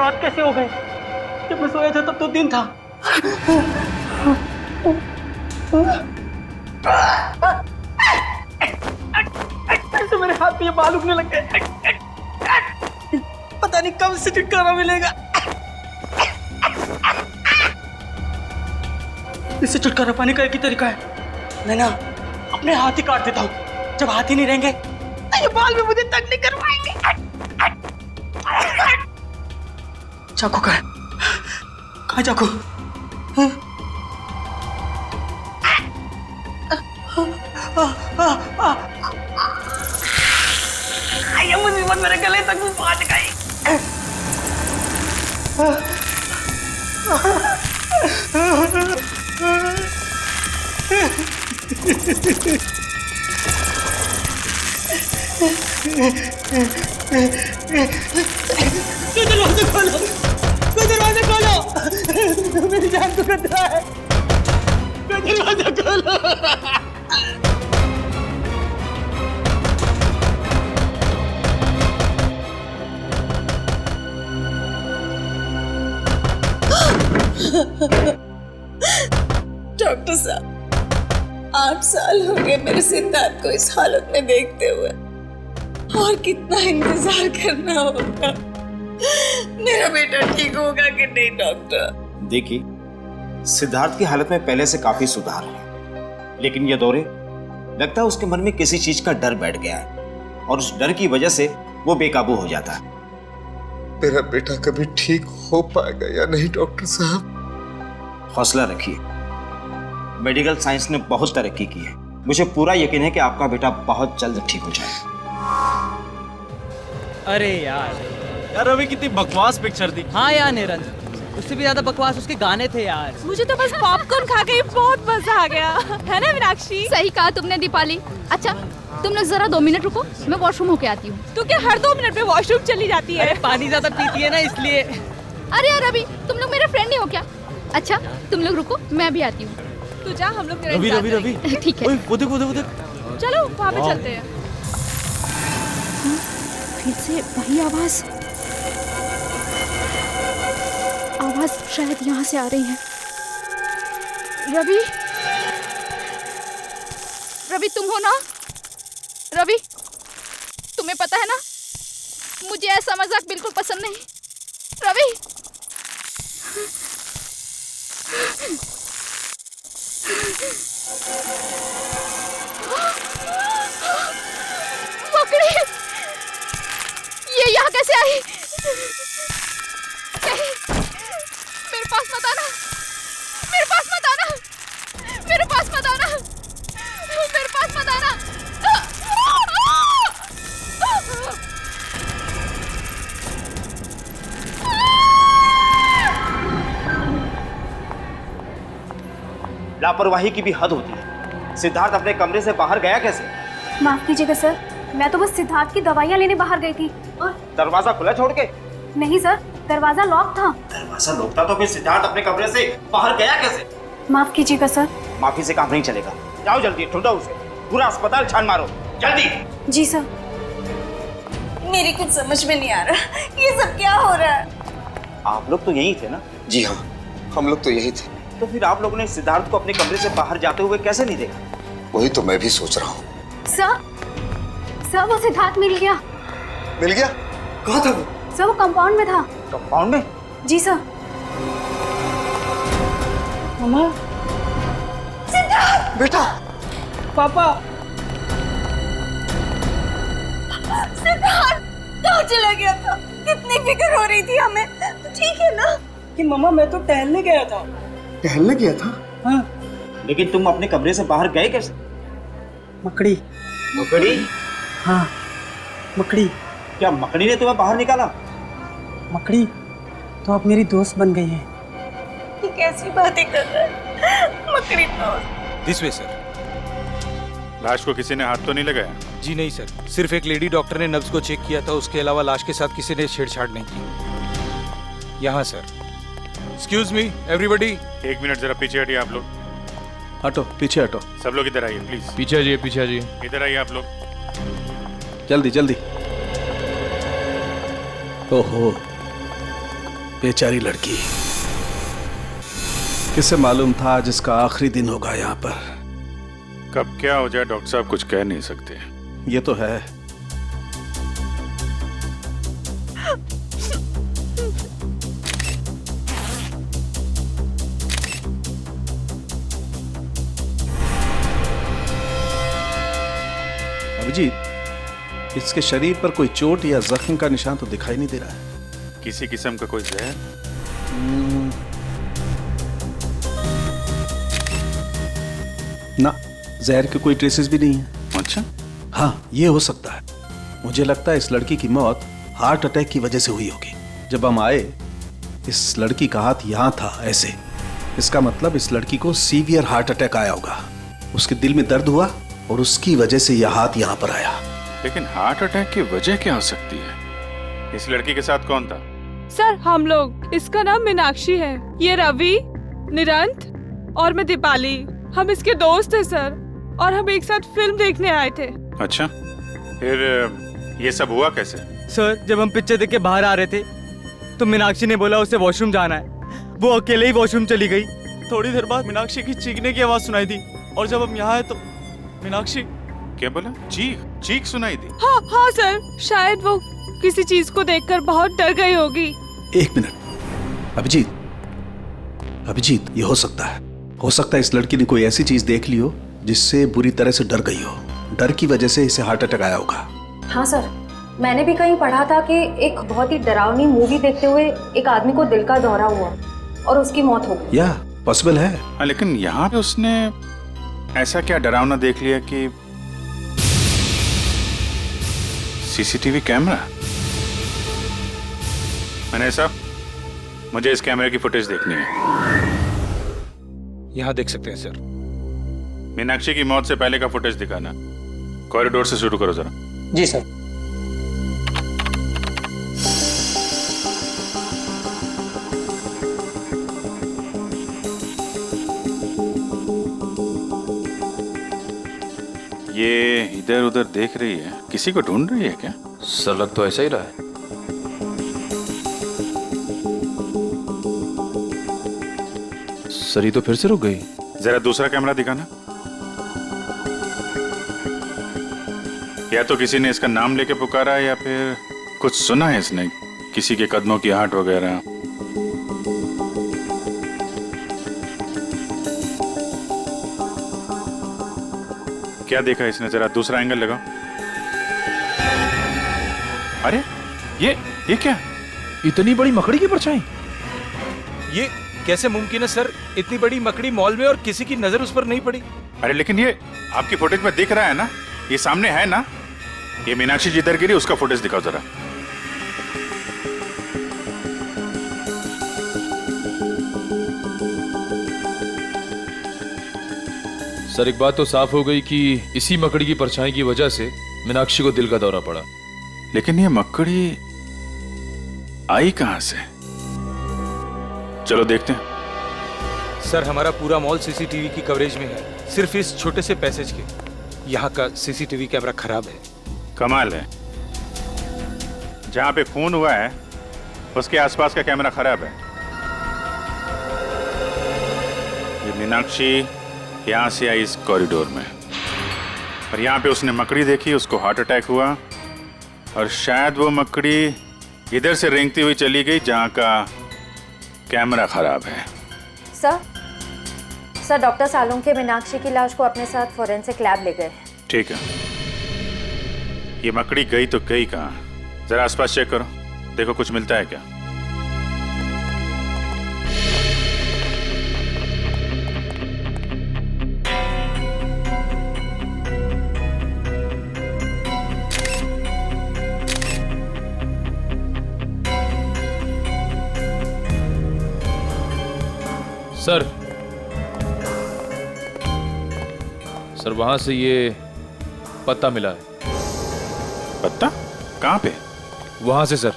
रात कैसे हो गई? जब मैं सोया था तब तो दिन था। ऐसे मेरे हाथ पे ये बाल उगने लग गए। पता नहीं कब से छुटकारा मिलेगा। इससे छुटकारा पाने का एक ही तरीका है, मैं ना अपने हाथ ही काट देता हूँ। जब हाथ ही नहीं रहेंगे तो ये बाल भी मुझे तंग नहीं करवाएंगे। चाकू कहाँ है चाकू? ये मुसीबत मेरे गले तक भी पहुंच गई। दरवाजा खोलो, दरवाजा खोलो, मेरी जान को खतरा है। दरवाजा खोलो। डॉक्टर साहब, 8 साल हो गए मेरे सिद्धार्थ को इस हालत में देखते हुए, और कितना इंतजार करना होगा। मेरा बेटा ठीक होगा कि नहीं डॉक्टर? देखिए, सिद्धार्थ की हालत में पहले से काफी सुधार है, लेकिन ये दौरे लगता है उसके मन में किसी चीज का डर बैठ गया है और उस डर की वजह से वो बेकाबू हो जाता है। मेरा बेटा कभी ठीक हो पाएगा या नहीं डॉक्टर साहब? हौसला रखिए, मेडिकल साइंस ने बहुत तरक्की की है। मुझे पूरा यकीन है कि आपका बेटा बहुत जल्द ठीक हो जाएगा। अरे यार अभी कितनी बकवास पिक्चर थी। हाँ यार निरंजन, उससे भी ज्यादा बकवास उसके गाने थे यार। मुझे तो बस पॉपकॉर्न खा के बहुत मजा आ गया, है ना मीनाक्षी? सही कहा तुमने दीपाली। अच्छा तुम लोग जरा 2 मिनट रुको, मैं वॉशरूम होके आती हूँ। तू क्या हर 2 मिनट में वॉशरूम चली जाती है? अरे पानी ज्यादा पीती है ना इसलिए। अरे यार रवि, तुम लोग मेरे फ्रेंड नहीं हो क्या? अच्छा तुम लोग रुको, मैं भी आती हूँ। तू जा, हम लोग रवि रवि रवि ठीक है। वो देख चलो वहाँ पे चलते हैं। फिर से वही आवाज शायद यहाँ से आ रही है। रवि, रवि तुम हो ना? रवि, तुम्हें पता है ना मुझे ऐसा मजाक बिल्कुल पसंद नहीं। रवि, मकड़ी, ये यहाँ कैसे आई? नहीं, मेरे पास मत आना, मेरे पास मत आना, मेरे पास मत आना, मेरे पास मत आना। लापरवाही की भी हद होती है। सिद्धार्थ अपने कमरे से बाहर गया कैसे? माफ कीजिएगा सर, मैं तो बस सिद्धार्थ की दवाइयाँ लेने बाहर गई थी और दरवाजा खुला छोड़ के? नहीं सर, दरवाजा लॉक था। दरवाजा लॉक था तो फिर सिद्धार्थ अपने कमरे से बाहर गया कैसे? माफ कीजिएगा सर। माफी से काम नहीं चलेगा। जाओ जल्दी, ढूंढो उसे, पूरा अस्पताल छान मारो, जल्दी। जी सर। मेरी कुछ समझ में नहीं आ रहा, ये सब क्या हो रहा है? आप लोग तो यही थे ना? जी हाँ, हम लोग तो यही थे। तो फिर आप लोगों ने सिद्धार्थ को अपने कमरे से बाहर जाते हुए कैसे नहीं देखा? वही तो मैं भी सोच रहा हूँ। सर वो सिद्धार्थ मिल गया। मिल गया? कहाँ था वो? सर वो कंपाउंड में था। कंपाउंड में? जी सर। मम्मा, सिद्धार्थ! बेटा, पापा, सिद्धार्थ कहाँ चला गया था? कितनी फिक्र हो रही थी हमें। तो ठीक है ना? कि मम्मा मैं तो टहलने गया था। टहलने गया था? हाँ। लेकिन तुम अपने कमरे से बाहर गए कैसे? मकड़ी। मकड़ी? हाँ, मकड़ी। क्या मकड़ी ने तुम्हें बाहर निकाला? मकड़ी तो आप मेरी दोस्त बन गई है। ये कैसी बातें कर रहा है? मकड़ी दोस्त? This way sir. लाश को किसी ने हाथ तो नहीं लगाया? जी नहीं सर, सिर्फ एक लेडी डॉक्टर ने नब्ज को चेक किया था, उसके अलावा लाश के साथ किसी ने छेड़छाड़ नहीं की। यहाँ sir. Excuse me everybody. 1 minute जरा पीछे हटिए आप लोग। हटो, पीछे हटो। सब लोग इधर आइए प्लीज। पीछे आइए, पीछे आइए। इधर आइए आप लोग। जल्दी जल्दी। ओहो, बेचारी लड़की, किसे मालूम था आज इसका आखिरी दिन होगा यहाँ पर। कब क्या हो जाए डॉक्टर साहब कुछ कह नहीं सकते। ये तो है। अभिजीत, इसके शरीर पर कोई चोट या जख्म का निशान तो दिखाई नहीं दे रहा है। किसी किस्म का कोई जहर? ना, जहर के कोई ट्रेसेस भी नहीं है। अच्छा। हाँ, ये हो सकता है। मुझे लगता है इस लड़की की मौत हार्ट अटैक की वजह से हुई होगी। जब हम आए, इस लड़की का हाथ यहाँ था ऐसे। इसका मतलब इस लड़की को सीवियर हार्ट अटैक आया होगा। उसके दिल में दर्द हुआ और उसकी वजह से यह हाथ यहाँ पर आया। लेकिन हार्ट अटैक की वजह क्या हो सकती है? इस लड़की के साथ कौन था? सर हम लोग, इसका नाम मीनाक्षी है, ये रवि, निरंत और मैं दीपाली, हम इसके दोस्त हैं सर, और हम एक साथ फिल्म देखने आए थे। अच्छा, फिर ये सब हुआ कैसे? सर जब हम पिक्चर देख के बाहर आ रहे थे तो मीनाक्षी ने बोला उसे वॉशरूम जाना है। वो अकेले ही वॉशरूम चली गई। थोड़ी देर बाद मीनाक्षी की चीखने की आवाज सुनाई दी, और जब हम यहाँ आए तो मीनाक्षी। क्या बोला? चीख सुनाई दी? हाँ हाँ सर, शायद वो किसी चीज को देखकर बहुत डर गई होगी। एक मिनट, अभिजीत, ये हो सकता है। हो सकता है इस लड़की ने कोई ऐसी चीज देख ली हो जिससे बुरी तरह से डर गई हो। डर की वजह से इसे हार्ट अटैक आया होगा। हाँ सर, मैंने भी कहीं पढ़ा था कि एक बहुत ही डरावनी मूवी देखते हुए एक आदमी को दिल का दौरा हुआ और उसकी मौत हो गई। या पॉसिबल है। हाँ, लेकिन यहाँ पे उसने ऐसा क्या डरावना देख लिया कि सीसीटीवी कैमरा? मैंने साहब, मुझे इस कैमरे की फुटेज देखनी है। यहाँ देख सकते हैं सर। मीनाक्षी की मौत से पहले का फुटेज दिखाना। कॉरिडोर से शुरू करो जरा। जी सर। ये इधर उधर देख रही है, किसी को ढूंढ रही है क्या? सर लग तो ऐसा ही रहा है। सर ये तो फिर से रुक गई। जरा दूसरा कैमरा दिखाना। या तो किसी ने इसका नाम लेके पुकारा या फिर कुछ सुना है इसने, किसी के कदमों की आहट वगैरह। क्या देखा इसने? जरा दूसरा एंगल लगाओ। अरे ये क्या? इतनी बड़ी मकड़ी की परछाई? ये कैसे मुमकिन है सर? इतनी बड़ी मकड़ी मॉल में और किसी की नजर उस पर नहीं पड़ी। अरे लेकिन ये आपकी फुटेज में दिख रहा है ना, ये सामने है ना। ये मीनाक्षी जिधर गिरी उसका फुटेज दिखाओ जरा। सर एक बात तो साफ हो गई कि इसी मकड़ी की परछाई की वजह से मीनाक्षी को दिल का दौरा पड़ा। लेकिन ये मकड़ी आई कहां से? चलो देखते हैं। सर हमारा पूरा मॉल सीसीटीवी की कवरेज में है, सिर्फ इस छोटे से पैसेज के। यहाँ का सीसीटीवी कैमरा खराब है। कमाल है, जहां पे खून हुआ है उसके आसपास का कैमरा खराब है। ये मीनाक्षी यहां से आई इस कॉरिडोर में, और यहां पे उसने मकड़ी देखी, उसको हार्ट अटैक हुआ, और शायद वो मकड़ी इधर से रेंगती हुई चली गई जहां का कैमरा खराब है। सर डॉक्टर सालुंखे मीनाक्षी की लाश को अपने साथ फोरेंसिक लैब ले गए। ठीक है, ये मकड़ी गई तो गई कहाँ? जरा आसपास चेक करो, देखो कुछ मिलता है क्या। सर वहां से ये पत्ता मिला है। पत्ता? कहाँ पे? वहां से सर,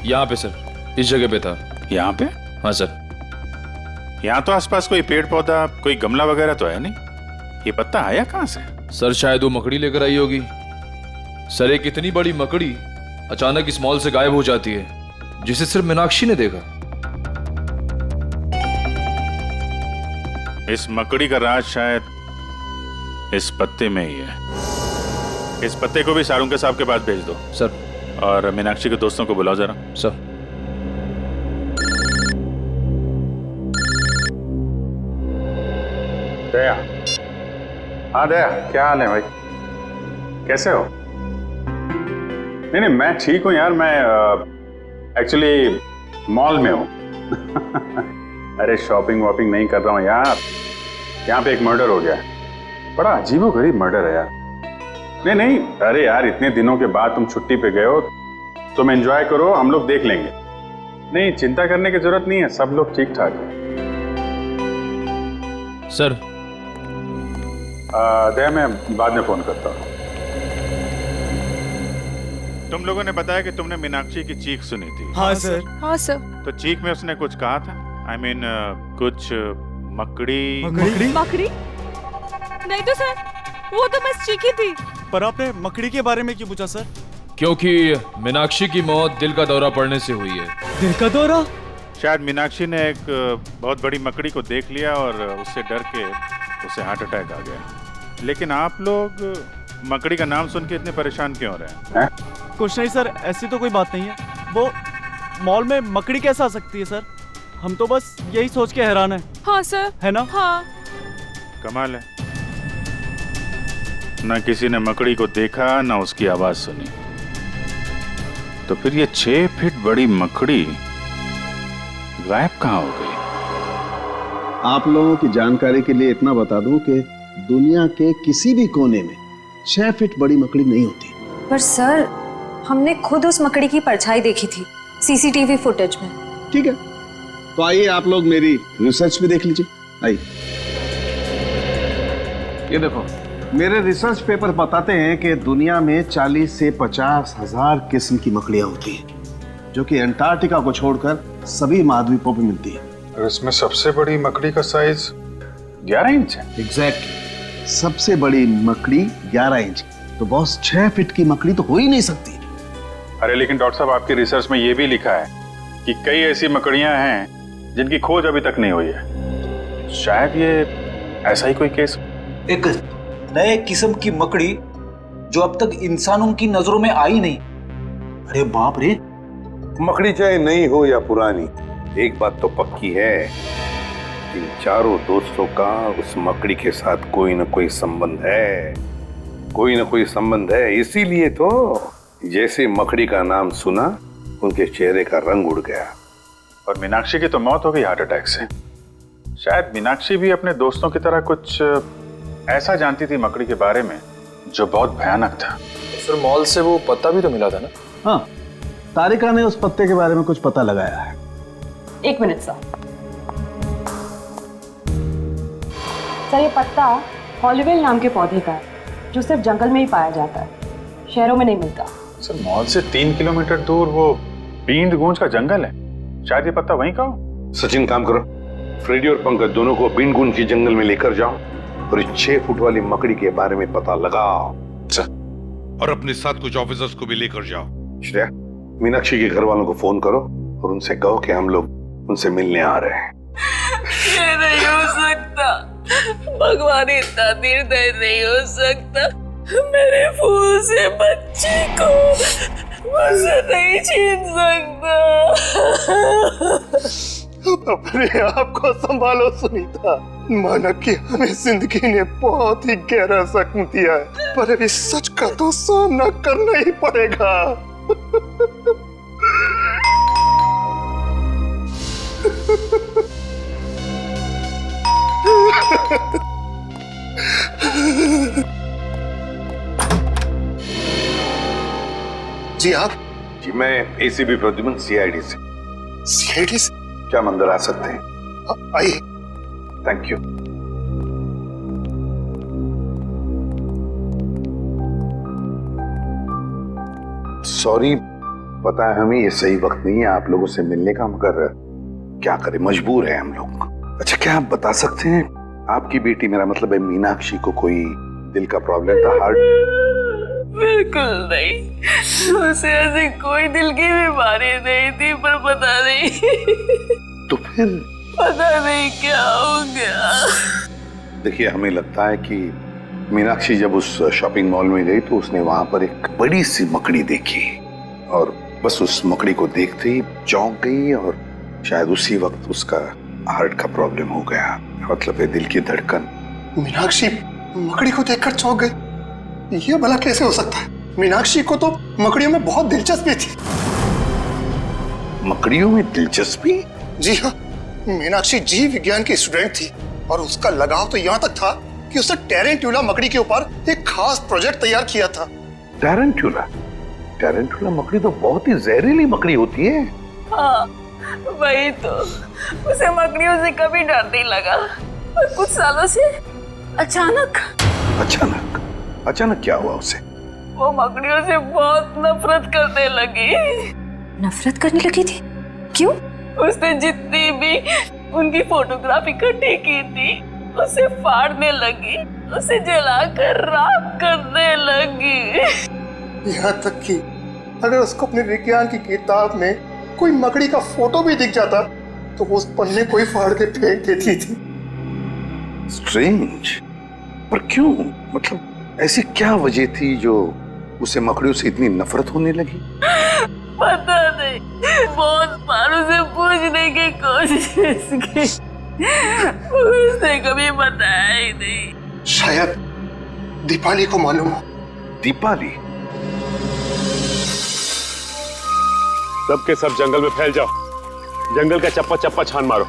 यहाँ पे सर, इस जगह पे था। यहाँ पे? हाँ सर। यहाँ तो आसपास कोई पेड़ पौधा, कोई गमला वगैरह तो है नहीं। ये पत्ता आया कहाँ से? सर शायद वो मकड़ी लेकर आई होगी। सर एक इतनी बड़ी मकड़ी अचानक इस मॉल से गायब हो जाती है जिसे सिर्फ मीनाक्षी ने देखा। इस मकड़ी का राज शायद इस पत्ते में ही है। इस पत्ते को भी सारुंके साहब के पास भेज दो सर। और मीनाक्षी के दोस्तों को बुलाओ जरा। सर। दया, हाँ दया, क्या हाल है भाई? कैसे हो? नहीं नहीं, मैं ठीक हूँ यार। मैं एक्चुअली मॉल में हूँ। अरे शॉपिंग वॉपिंग नहीं कर रहा हूँ यार। यहाँ पे एक मर्डर हो गया है। बड़ा अजीबोगरीब मर्डर है यार। नहीं नहीं, अरे यार इतने दिनों के बाद तुम छुट्टी पे गए हो, तुम एंजॉय करो, हम लोग देख लेंगे। नहीं, चिंता करने की जरूरत नहीं है, सब लोग ठीक ठाक है। सर। दया, मैं बाद में फोन करता हूँ। तुम लोगों ने बताया कि तुमने मीनाक्षी की चीख सुनी थी। हाँ सर। हाँ सर। तो चीख में उसने कुछ कहा था? I mean, कुछ मकड़ी? मकड़ी? नहीं तो सर, वो तो बस चीखी थी। पर आपने मकड़ी के बारे में क्यों पूछा सर? क्योंकि मीनाक्षी की मौत दिल का दौरा पड़ने से हुई है। दिल का दौरा? शायद मीनाक्षी ने एक बहुत बड़ी मकड़ी को देख लिया और उससे डर के उसे हार्ट अटैक आ गया। लेकिन आप लोग मकड़ी का नाम सुन के इतने परेशान क्यों हो रहे हैं? कुछ नहीं सर, ऐसी तो कोई बात नहीं है। वो मॉल में मकड़ी कैसे आ सकती है सर? हम तो बस यही सोच के हैरान है। हाँ सर। है ना? हाँ। कमाल है, ना किसी ने मकड़ी को देखा ना उसकी आवाज सुनी। तो फिर ये 6 फीट बड़ी मकड़ी गायब कहाँ हो गई? आप लोगों की जानकारी के लिए इतना बता दूं कि दुनिया के किसी भी कोने में 6 फीट बड़ी मकड़ी नहीं होती। पर सर, हमने खुद उस मकड़ी की परछाई देखी थी सीसीटीवी फुटेज में। ठीक है, तो आइए आप लोग मेरी रिसर्च भी देख लीजिए। आइए, ये देखो, मेरे रिसर्च पेपर बताते हैं कि दुनिया में 40 से 50 हजार किस्म की मकड़ियां होती हैं, जो कि अंटार्कटिका को छोड़कर सभी महाद्वीपों पर मिलती है। और इसमें सबसे बड़ी मकड़ी का साइज 11 इंच है। एग्जैक्टली, सबसे बड़ी मकड़ी 11 इंच। तो बॉस, 6 फीट की मकड़ी तो हो ही नहीं सकती। अरे लेकिन डॉक्टर साहब, आपकी रिसर्च में ये भी लिखा है कि कई ऐसी मकड़ियां हैं जिनकी खोज अभी तक नहीं हुई है। शायद ये ऐसा ही कोई केस। एक नए किस्म की मकड़ी जो अब तक इंसानों की नजरों में आई नहीं। अरे बाप रे! मकड़ी चाहे नई हो या पुरानी, एक बात तो पक्की है, इन चारों दोस्तों का उस मकड़ी के साथ कोई ना कोई संबंध है। कोई ना कोई संबंध है, इसीलिए तो जैसे मकड़ी का नाम सुना उनके चेहरे का रंग उड़ गया। और मीनाक्षी की तो मौत हो गई हार्ट अटैक से। शायद मीनाक्षी भी अपने दोस्तों की तरह कुछ ऐसा जानती थी मकड़ी के बारे में जो बहुत भयानक था। सर, मॉल से वो पत्ता भी तो मिला था ना? हाँ, तारिका ने उस पत्ते के बारे में कुछ पता लगाया है। 1 मिनट सर। सर, ये पत्ता हॉलीवेल नाम के पौधे का है, जो सिर्फ जंगल में ही पाया जाता है, शहरों में नहीं मिलता। सर, मॉल से 3 किलोमीटर दूर वो बींद गूंज का जंगल है, शायद ये पत्ता वहीं का हो। सचिन, काम करो, फ्रेडी और पंकज दोनों को बींद गूंज की जंगल में लेकर जाओ और इस 6 फुट वाली मकड़ी के बारे में पता लगाओ। और अपने साथ कुछ ऑफिसर्स को भी लेकर जाओ। श्रेया, मीनाक्षी के घर वालों को फोन करो और उनसे कहो कि हम लोग उनसे मिलने आ रहे हैं। ये नहीं हो सकता, भगवान इतना निर्दय नहीं हो सकता। मेरे फूल से बच्चे को मुझसे नहीं छीन सकता। अपने आप को संभालो सुनीता। माना कि हमें जिंदगी ने बहुत ही गहरा जख्म दिया है, पर अभी सच का तो सामना करना ही पड़ेगा। जी आप? जी मैं एसीपी प्रद्युमन, सीआईडी से। सीआईडी से? क्या हम अंदर आ सकते हैं? आइए। Thank you. सॉरी, पता है हमें ये सही वक्त नहीं है आप लोगों से मिलने का, मगर क्या करें, मजबूर है हम लोग। अच्छा, क्या आप बता सकते हैं आपकी बेटी, मेरा मतलब है मीनाक्षी को, कोई दिल का प्रॉब्लम था? हार्ट? बिल्कुल नहीं। उसे ऐसी कोई दिल की बीमारी नहीं थी, पर पता नहीं तो फिर पता नहीं क्या हो गया। देखिए, हमें लगता है कि मीनाक्षी जब उस शॉपिंग मॉल में गई तो उसने वहां पर एक बड़ी सी मकड़ी देखी और बस उस मकड़ी को देखते ही चौंक गई और शायद उसी वक्त उसका हार्ट का प्रॉब्लम हो गया, मतलब दिल की धड़कन। मीनाक्षी मकड़ी को देखकर चौंक गई, ये भला कैसे हो सकता है? मीनाक्षी को तो मकड़ियों में बहुत दिलचस्पी थी। मकड़ियों में दिलचस्पी? जी हाँ, मीनाक्षी जीव विज्ञान की स्टूडेंट थी और उसका लगाव तो यहाँ तक था कि उसने टेरेंट्यूला मकड़ी के ऊपर एक खास प्रोजेक्ट तैयार किया था। टेरेंट्यूला? टेरेंट्यूला मकड़ी तो बहुत ही जहरीली मकड़ी होती है। हाँ, वही तो। उसे मकड़ियों से कभी डर नहीं लगा और कुछ सालों से अचानक क्या हुआ उसे? वो मकड़ियों से बहुत नफरत करने लगी। नफरत करने लगी थी? क्यों? उसने जितनी भी उनकी फोटोग्राफ इकट्ठी की थी उसे फाड़ने लगी, उसे जलाकर राख करने लगी। यहाँ तक कि अगर उसको अपने विज्ञान की किताब में कोई मकड़ी का फोटो भी दिख जाता तो वो उस पन्ने को ही फाड़ के फेंक देती थी। स्ट्रेंज, पर क्यों? मतलब ऐसी क्या वजह थी जो उसे मकड़ियों से इतनी नफरत होने लगी? पता नहीं, बहुत बार उसे पूछने की कोशिश की, उसने कभी बताया ही नहीं। शायद दीपाली को मालूम हो। दीपाली? सब के सब जंगल में फैल जाओ, जंगल का चप्पा चप्पा छान मारो।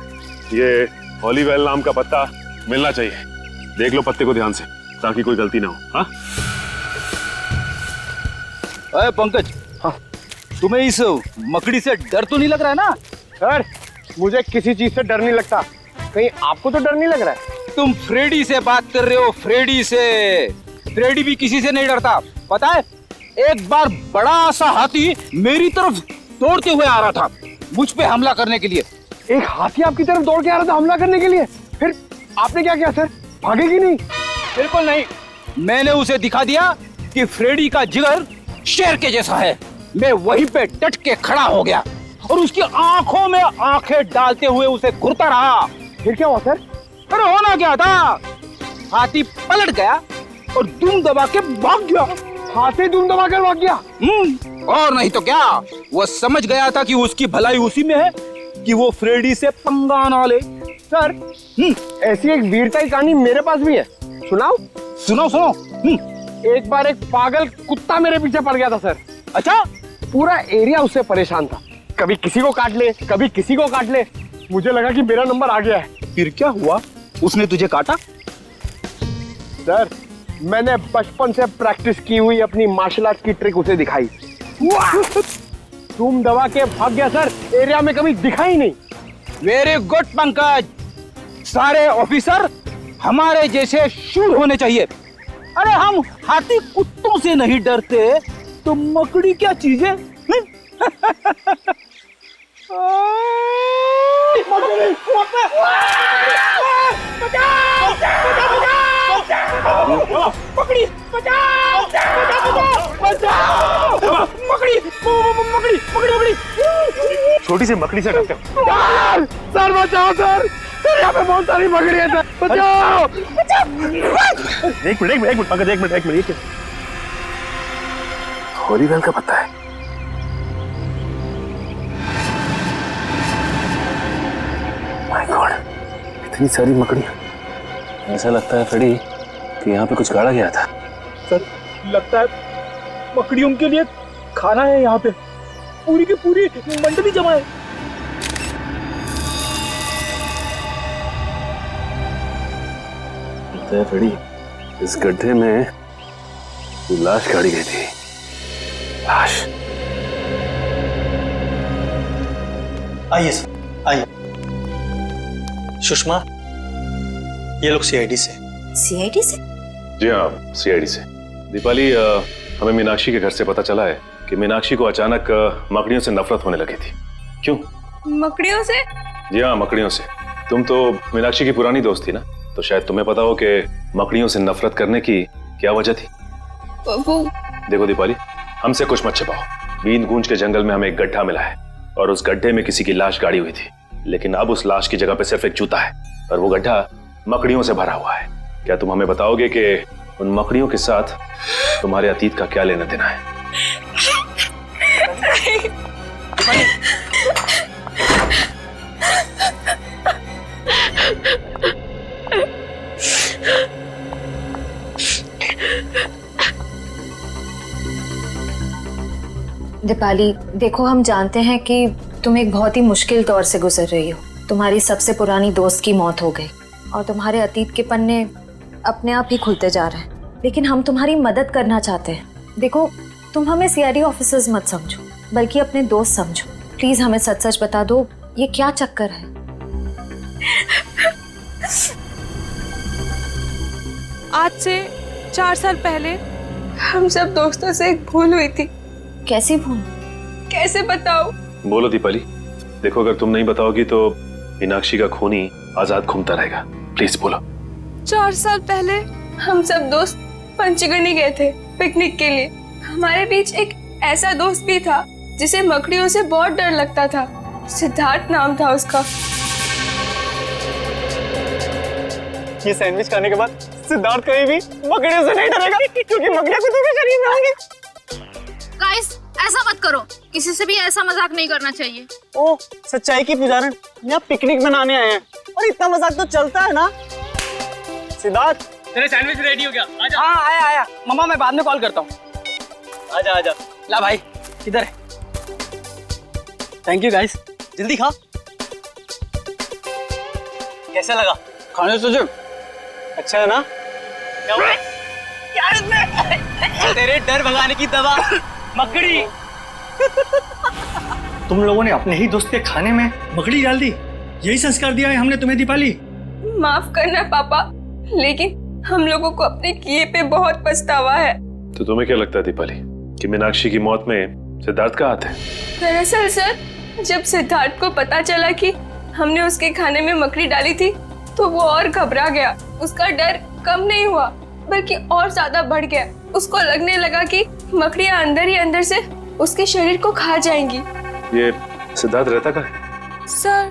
ये ऑलिवेल नाम का पत्ता मिलना चाहिए, देख लो पत्ते को ध्यान से ताकि कोई गलती ना हो। हाँ अरे पंकज, हाँ, तुम्हें इस मकड़ी से डर तो नहीं लग रहा है ना? सर, मुझे किसी चीज से डर नहीं लगता, कहीं आपको तो डर नहीं लग रहा है? तुम फ्रेडी से बात कर रहे हो, फ्रेडी से। फ्रेडी भी किसी से नहीं डरता, पता है? एक बार बड़ा सा हाथी मेरी तरफ दौड़ते हुए आ रहा था मुझ पे हमला करने के लिए। एक हाथी आपकी तरफ दौड़ के आ रहा था हमला करने के लिए? फिर आपने क्या किया सर? भागेगी नहीं? बिल्कुल नहीं, मैंने उसे दिखा दिया कि फ्रेडी का जिगर शेर के जैसा है। मैं वहीं पे डट के खड़ा हो गया और उसकी आंखों में आंखें डालते हुए उसे घूरता रहा। फिर क्या हुआ सर? अरे होना क्या था, हाथी पलट गया और दुम दबा के भाग गया। हाथी दुम दबा कर भाग गया? और नहीं तो क्या, वो समझ गया था कि उसकी भलाई उसी में है कि वो फ्रेडी से पंगा ना ले। सर, ऐसी एक वीरता की कहानी मेरे पास भी है, सुनाओ? सुनो। एक बार एक पागल कुत्ता मेरे पीछे पड़ गया था सर। अच्छा? पूरा एरिया उससे परेशान था, कभी किसी को काट ले, कभी किसी को काट ले। मुझे लगा कि मेरा नंबर आ गया है। फिर क्या हुआ? उसने तुझे काटा? सर, मैंने बचपन से प्रैक्टिस की हुई अपनी मार्शल आर्ट की ट्रिक उसे दिखाई, तुम दबा के भाग गया सर, एरिया में कभी दिखा ही नहीं। वेरी गुड पंकज, सारे ऑफिसर हमारे जैसे शूर होने चाहिए। अरे हम हाथी कुत्तों से नहीं डरते तो मकड़ी क्या चीज है? मकड़ी बचाओ! मकड़ी! छोटी सी मकड़ी से डरते हो? सर बचाओ सर, यहाँ पे बहुत सारी मकड़ियाँ हैं, बचाओ! एक मिनट पंकज, एक मिनट। ऑलिवेल का पत्ता है। माय गॉड, इतनी सारी मकड़ियाँ। ऐसा लगता है फ्रेडी कि यहाँ पे कुछ गाड़ा गया था। सर, लगता है मकड़ियों के लिए खाना है यहाँ पे, पूरी की पूरी मंडली जमा है। लगता है फ्रेडी इस गड्ढे में लाश गाड़ी गई थी। लाश। आइए सर, आइए। सुषमा, ये लोग सीआईडी से। सीआईडी से? जी हाँ, सीआईडी से। दीपाली, हमें मीनाक्षी के घर से पता चला है कि मीनाक्षी को अचानक मकड़ियों से नफरत होने लगी थी। क्यों? मकड़ियों से? जी हाँ, मकड़ियों से। तुम तो मीनाक्षी की पुरानी दोस्त थी ना, तो शायद तुम्हें पता हो कि मकड़ियों से नफरत करने की क्या वजह थी। वो देखो दीपाली, हमसे कुछ मत छिपाओ। बींद गूंज के जंगल में हमें एक गड्ढा मिला है और उस गड्ढे में किसी की लाश गाड़ी हुई थी, लेकिन अब उस लाश की जगह पे सिर्फ एक जूता है और वो गड्ढा मकड़ियों से भरा हुआ है। क्या तुम हमें बताओगे कि उन मकड़ियों के साथ तुम्हारे अतीत का क्या लेना देना है? दीपाली, देखो हम जानते हैं कि तुम एक बहुत ही मुश्किल दौर से गुजर रही हो। तुम्हारी सबसे पुरानी दोस्त की मौत हो गई और तुम्हारे अतीत के पन्ने अपने आप ही खुलते जा रहे हैं, लेकिन हम तुम्हारी मदद करना चाहते हैं। देखो, तुम हमें सीआईडी ऑफिसर्स मत समझो, बल्कि अपने दोस्त समझो। प्लीज हमें सच सच बता दो, ये क्या चक्कर है? आज से 4 साल पहले हम सब दोस्तों से एक भूल हुई थी। कैसी भूल? कैसे बताओ? बोलो दीपाली। देखो, अगर तुम नहीं बताओगी तो मीनाक्षी का खून ही आजाद घूमता रहेगा। प्लीज बोलो। 4 साल पहले हम सब दोस्त पंचगनी गए थे पिकनिक के लिए। हमारे बीच एक ऐसा दोस्त भी था जिसे मकड़ियों से बहुत डर लगता था। सिद्धार्थ नाम था उसका। ये सैंडविच खाने के बाद सिद्धार्थ कहीं भी मकड़ियों से नहीं डरेगा, क्योंकि मकड़ियां कुत्तों के शरीर में होंगी। गाइस, ऐसा मत करो, किसी से भी ऐसा मजाक नहीं करना चाहिए। ओ, सच्चाई की पुजारन, यहाँ पिकनिक मनाने आए हैं और इतना मजाक तो चलता है ना। सिद्धार्थ, तेरे सैंडविच रेडी हो गया? आजा। हाँ, आया। मम्मा, मैं बाद में कॉल करता हूँ। आजा। ला भाई, किधर है? थैंक यू गाइस, जल्दी खा। कैसा लगा खाने से? जो अच्छा है ना? क्या हुआ? क्या इसमें? तेरे डर भगाने की दवा मकड़ी। तुम लोगों ने अपने ही दोस्त के खाने में मकड़ी डाल दी, यही संस्कार दिया है हमने तुम्हें दीपाली। माफ करना पापा, लेकिन हम लोगों को अपने किए पे बहुत पछतावा है। तो तुम्हें क्या लगता है दीपाली कि मीनाक्षी की मौत में सिद्धार्थ का हाथ है? दरअसल सर, जब सिद्धार्थ को पता चला कि हमने उसके खाने में मकड़ी डाली थी तो वो और घबरा गया। उसका डर कम नहीं हुआ बल्कि और ज्यादा बढ़ गया। उसको लगने लगा कि मकड़ियां अंदर ही अंदर से उसके शरीर को खा जाएंगी। ये सिद्धार्थ रहता कहाँ है? सर,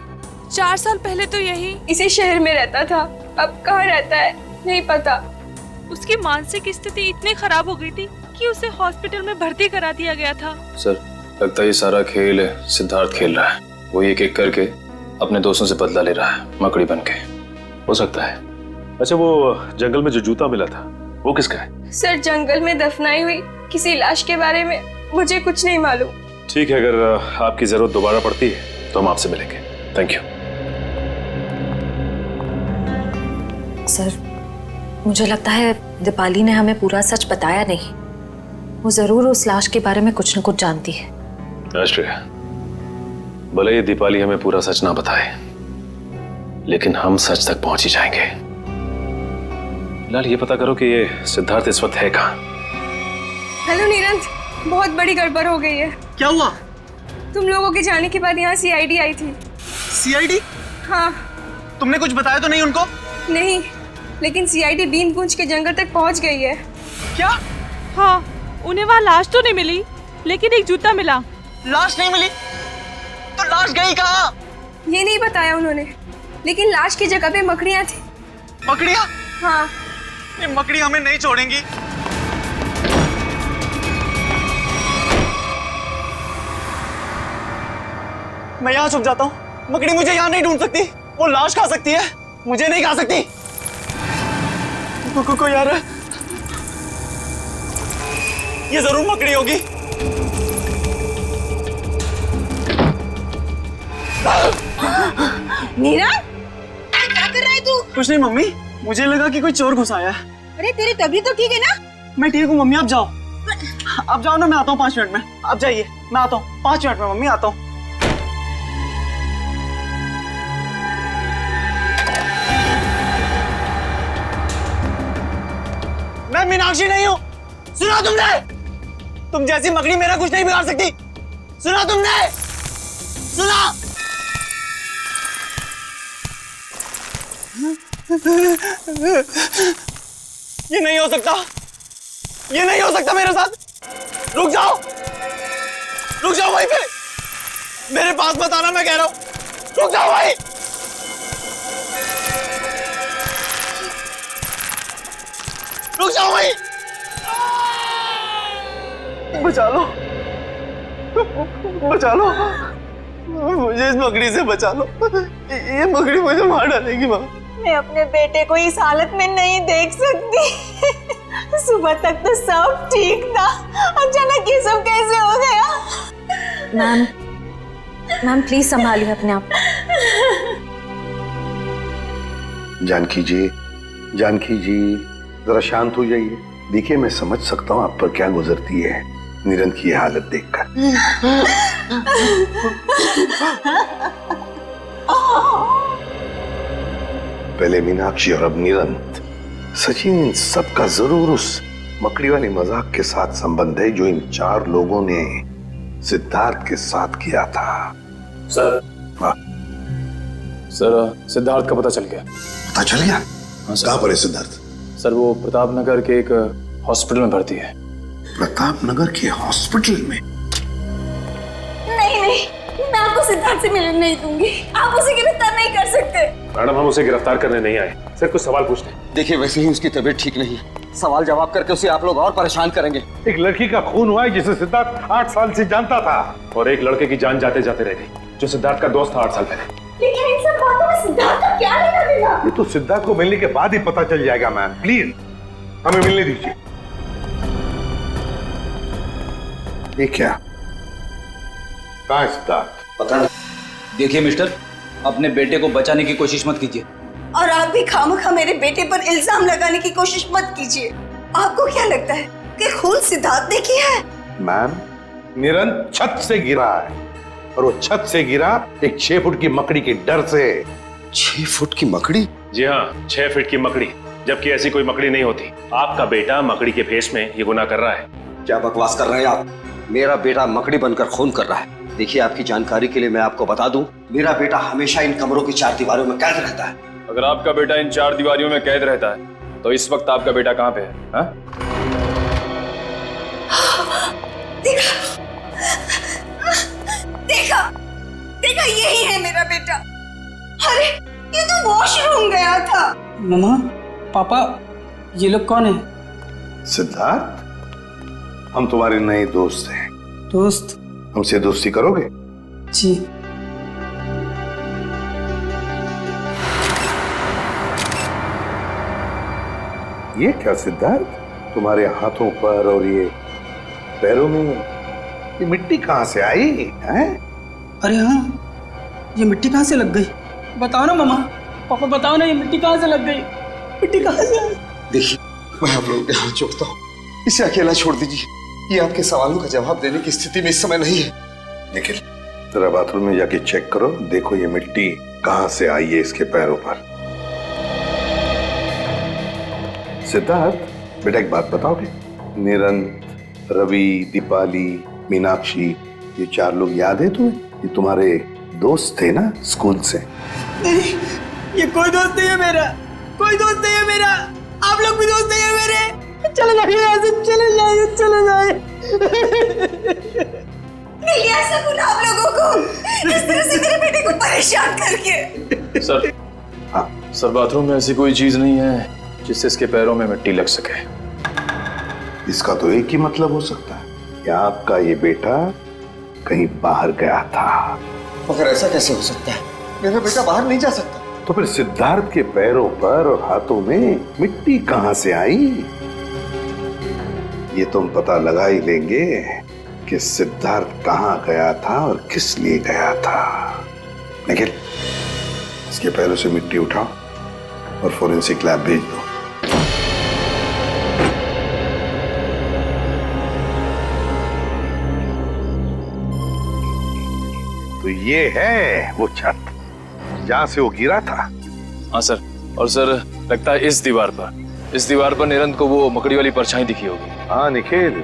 4 साल पहले तो यही इसी शहर में रहता था। अब कहाँ रहता है नहीं पता। उसकी मानसिक स्थिति इतनी खराब हो गई थी कि उसे हॉस्पिटल में भर्ती करा दिया गया था। सर, लगता है ये सारा खेल सिद्धार्थ खेल रहा है। वो एक एक करके अपने दोस्तों से बदला ले रहा है मकड़ी बन के। हो सकता है। अच्छा, वो जंगल में जो जूता मिला था वो किसका है? सर, जंगल में दफनाई हुई किसी लाश के बारे में मुझे कुछ नहीं मालूम। ठीक है, अगर आपकी जरूरत दोबारा पड़ती है तो हम आपसे मिलेंगे। Thank you. सर, मुझे लगता है दीपाली ने हमें पूरा सच बताया नहीं। वो जरूर उस लाश के बारे में कुछ न कुछ जानती है। आश्रय, भले ये दीपाली हमें पूरा सच ना बताए, लेकिन हम सच तक पहुंच ही जाएंगे। फिलहाल ये पता करो कि ये सिद्धार्थ इस वक्त है कहाँ। हेलो नीरंत, बहुत बड़ी गड़बड़ हो गई है। क्या हुआ? तुम लोगों के जाने के बाद यहाँ सीआईडी आई थी। सीआईडी? हाँ। तुमने कुछ बताया तो नहीं उनको? नहीं, लेकिन सीआईडी बीन गूंज के जंगल तक पहुँच गई है। क्या? हाँ, उन्हें वहाँ लाश तो नहीं मिली, लेकिन एक जूता मिला। लाश नहीं मिली? तो लाश गई कहाँ? ये नहीं बताया उन्होंने, लेकिन लाश की जगह पे मकड़ियाँ थी। मकड़ियाँ? हाँ। ये मकड़ी हमें नहीं छोड़ेंगी। मैं यहाँ छुप जाता हूँ। मकड़ी मुझे यहाँ नहीं ढूंढ सकती। वो लाश खा सकती है, मुझे नहीं खा सकती। कोई आ रहा है। ये जरूर मकड़ी होगी। नीरा, क्या कर रहा है तू? कुछ नहीं मम्मी, मुझे लगा कि कोई चोर घुस आया है। अरे तेरी तबीयत तो ठीक है ना? मैं ठीक हूँ मम्मी, आप जाओ। आप जाओ ना, मैं आता हूँ 5 मिनट में। आप जाइए, मैं आता हूँ 5 मिनट में मम्मी, आता हूँ। मैं मीनाक्षी नहीं हूँ, सुना तुमने? तुम जैसी मकड़ी मेरा कुछ नहीं बिगाड़ सकती। सुना तुमने? सुना? ये नहीं हो सकता, ये नहीं हो सकता मेरे साथ। रुक जाओ वहीं पे, मेरे पास मत आना, मैं कह रहा हूं, रुक जाओ भाई। रुक जाओ भाई, बचा लो, बचा लो मुझे, इस मकड़ी से बचा लो, ये मकड़ी मुझे मार डालेगी माँ। मैं अपने बेटे को इस हालत में नहीं देख सकती। सुबह तक तो सब ठीक था, अचानक ये सब कैसे हो गया? मैम प्लीज संभालिए अपने आप। जानकी जी जरा शांत हो जाइए। देखिए मैं समझ सकता हूँ आप पर क्या गुजरती है निरंत की हालत देखकर। पहले मीनाक्षी और अब निरंत। सचिन, इन सबका जरूर उस मकड़ी वाली मजाक के साथ संबंध है जो इन 4 लोगों ने सिद्धार्थ के साथ किया था। सर, सर सिद्धार्थ का पता चल गया। पता चल गया? कहाँ पर है सिद्धार्थ? सर वो प्रताप नगर के एक हॉस्पिटल में भर्ती है। प्रताप नगर के हॉस्पिटल में? नहीं, मैं आपको सिद्धार्थ से मिलने नहीं दूंगी। आप उसे गिरफ्तार नहीं कर सकते। मैडम हम उसे गिरफ्तार करने नहीं आए, सिर्फ कुछ सवाल पूछते हैं। देखिए वैसे ही उसकी तबीयत ठीक नहीं है, सवाल जवाब करके उसे आप लोग और परेशान करेंगे। एक लड़की का खून हुआ है जिसे सिद्धार्थ 8 साल से जानता था, और एक लड़के की जान जाते जाते रह गई जो सिद्धार्थ का दोस्त था 8 साल पहले। लेकिन इन सब बातों में सिद्धार्थ का क्या लेना देना? ये तो सिद्धार्थ को मिलने के बाद ही पता चल जाएगा। मैम प्लीज हमें मिलने दीजिए। ये क्या? कहाँ है सिद्धार्थ? पता नहीं। देखिए मिस्टर, अपने बेटे को बचाने की कोशिश मत कीजिए। और आप भी खामखा मेरे बेटे पर इल्जाम लगाने की कोशिश मत कीजिए। आपको क्या लगता है कि खून सिद्धार्थ ने किया है? मैम निरंत छत से गिरा है, और वो छत से गिरा एक 6 फुट की मकड़ी के डर से। 6 फुट की मकड़ी? जी हाँ, 6 फीट की मकड़ी, जबकि ऐसी कोई मकड़ी नहीं होती। आपका बेटा मकड़ी के भेष में ये गुनाह कर रहा है। क्या बकवास कर रहे हैं आप? मेरा बेटा मकड़ी बनकर खून कर रहा है। देखिए आपकी जानकारी के लिए मैं आपको बता दूं, मेरा बेटा हमेशा इन कमरों की 4 दीवारों में कैद रहता है। अगर आपका बेटा इन 4 दीवारों में कैद रहता है तो इस वक्त आपका बेटा कहाँ पे है? हा? देखा यही है मेरा बेटा। अरे ये तो वॉशरूम गया था। मम्मा, पापा, ये लोग कौन है? सिद्धार्थ, हम तुम्हारे नए दोस्त हैं। दोस्त? हमसे दोस्ती करोगे? जी। ये क्या सिद्धार्थ, तुम्हारे हाथों पर और ये पैरों में ये मिट्टी कहाँ से आई है? अरे हाँ, ये मिट्टी कहाँ से लग गई? बताओ ना मामा, पापा बताओ ना, ये मिट्टी कहाँ से लग गई? मिट्टी कहाँ से आई? देखिए मैं आप लोगों के हाथ जोड़ता हूँ, इसे अकेला छोड़ दीजिए। ये आपके सवालों का जवाब देने की स्थिति में इस समय नहीं है। निखिल, जरा बाथरूम में जाके चेक करो, देखो ये मिट्टी कहाँ से आई है इसके पैरों पर। सिद्धार्थ बेटा एक बात बताओगे, निरंत, रवि, दीपाली, मीनाक्षी, ये 4 लोग याद है तुम्हें? ये तुम्हारे दोस्त थे ना स्कूल से? नहीं, ये कोई दोस्त नहीं है मेरा, कोई दोस्त नहीं है मेरा। आप लोग भी दोस्त नहीं है मेरे। चले जाइए यहाँ से, चले जाइए, चले जाइए। मिल गया सकून आप लोगों को, इस तरह से मेरे बेटे को परेशान करके। सर, सर बाथरूम में ऐसी कोई चीज नहीं है जिससे इसके पैरों में मिट्टी लग सके। इसका तो एक ही मतलब हो सकता है कि आपका ये बेटा कहीं बाहर गया था। मगर ऐसा कैसे हो सकता है? मेरा बेटा बाहर नहीं जा सकता। तो फिर सिद्धार्थ के पैरों पर और हाथों में मिट्टी कहां से आई? ये तुम पता लगा ही लेंगे कि सिद्धार्थ कहां गया था और किस लिए गया था। निखिल, इसके पैरों से मिट्टी उठाओ और फोरेंसिक लैब भेज दो। तो ये है वो छत जहां से वो गिरा था। हाँ सर, और सर लगता है इस दीवार पर निरंत को वो मकड़ी वाली परछाई दिखी होगी। हाँ निखिल,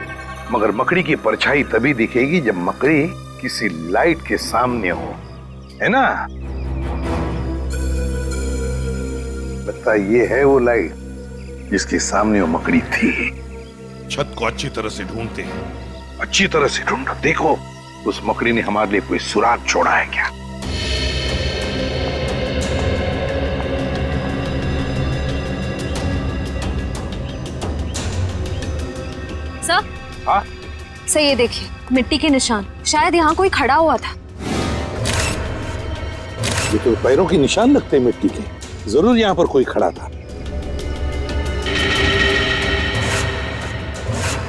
मगर मकड़ी की परछाई तभी दिखेगी जब मकड़ी किसी लाइट के सामने हो, है ना? लगता है ये है वो लाइट जिसके सामने वो मकड़ी थी। छत को अच्छी तरह से ढूंढते हैं, अच्छी तरह से ढूंढो, देखो उस मकड़ी ने हमारे लिए कोई सुराग छोड़ा है क्या। सर, हाँ सर ये देखिए मिट्टी के निशान, शायद यहाँ कोई खड़ा हुआ था। ये तो पैरों के निशान लगते हैं मिट्टी के, जरूर यहाँ पर कोई खड़ा था।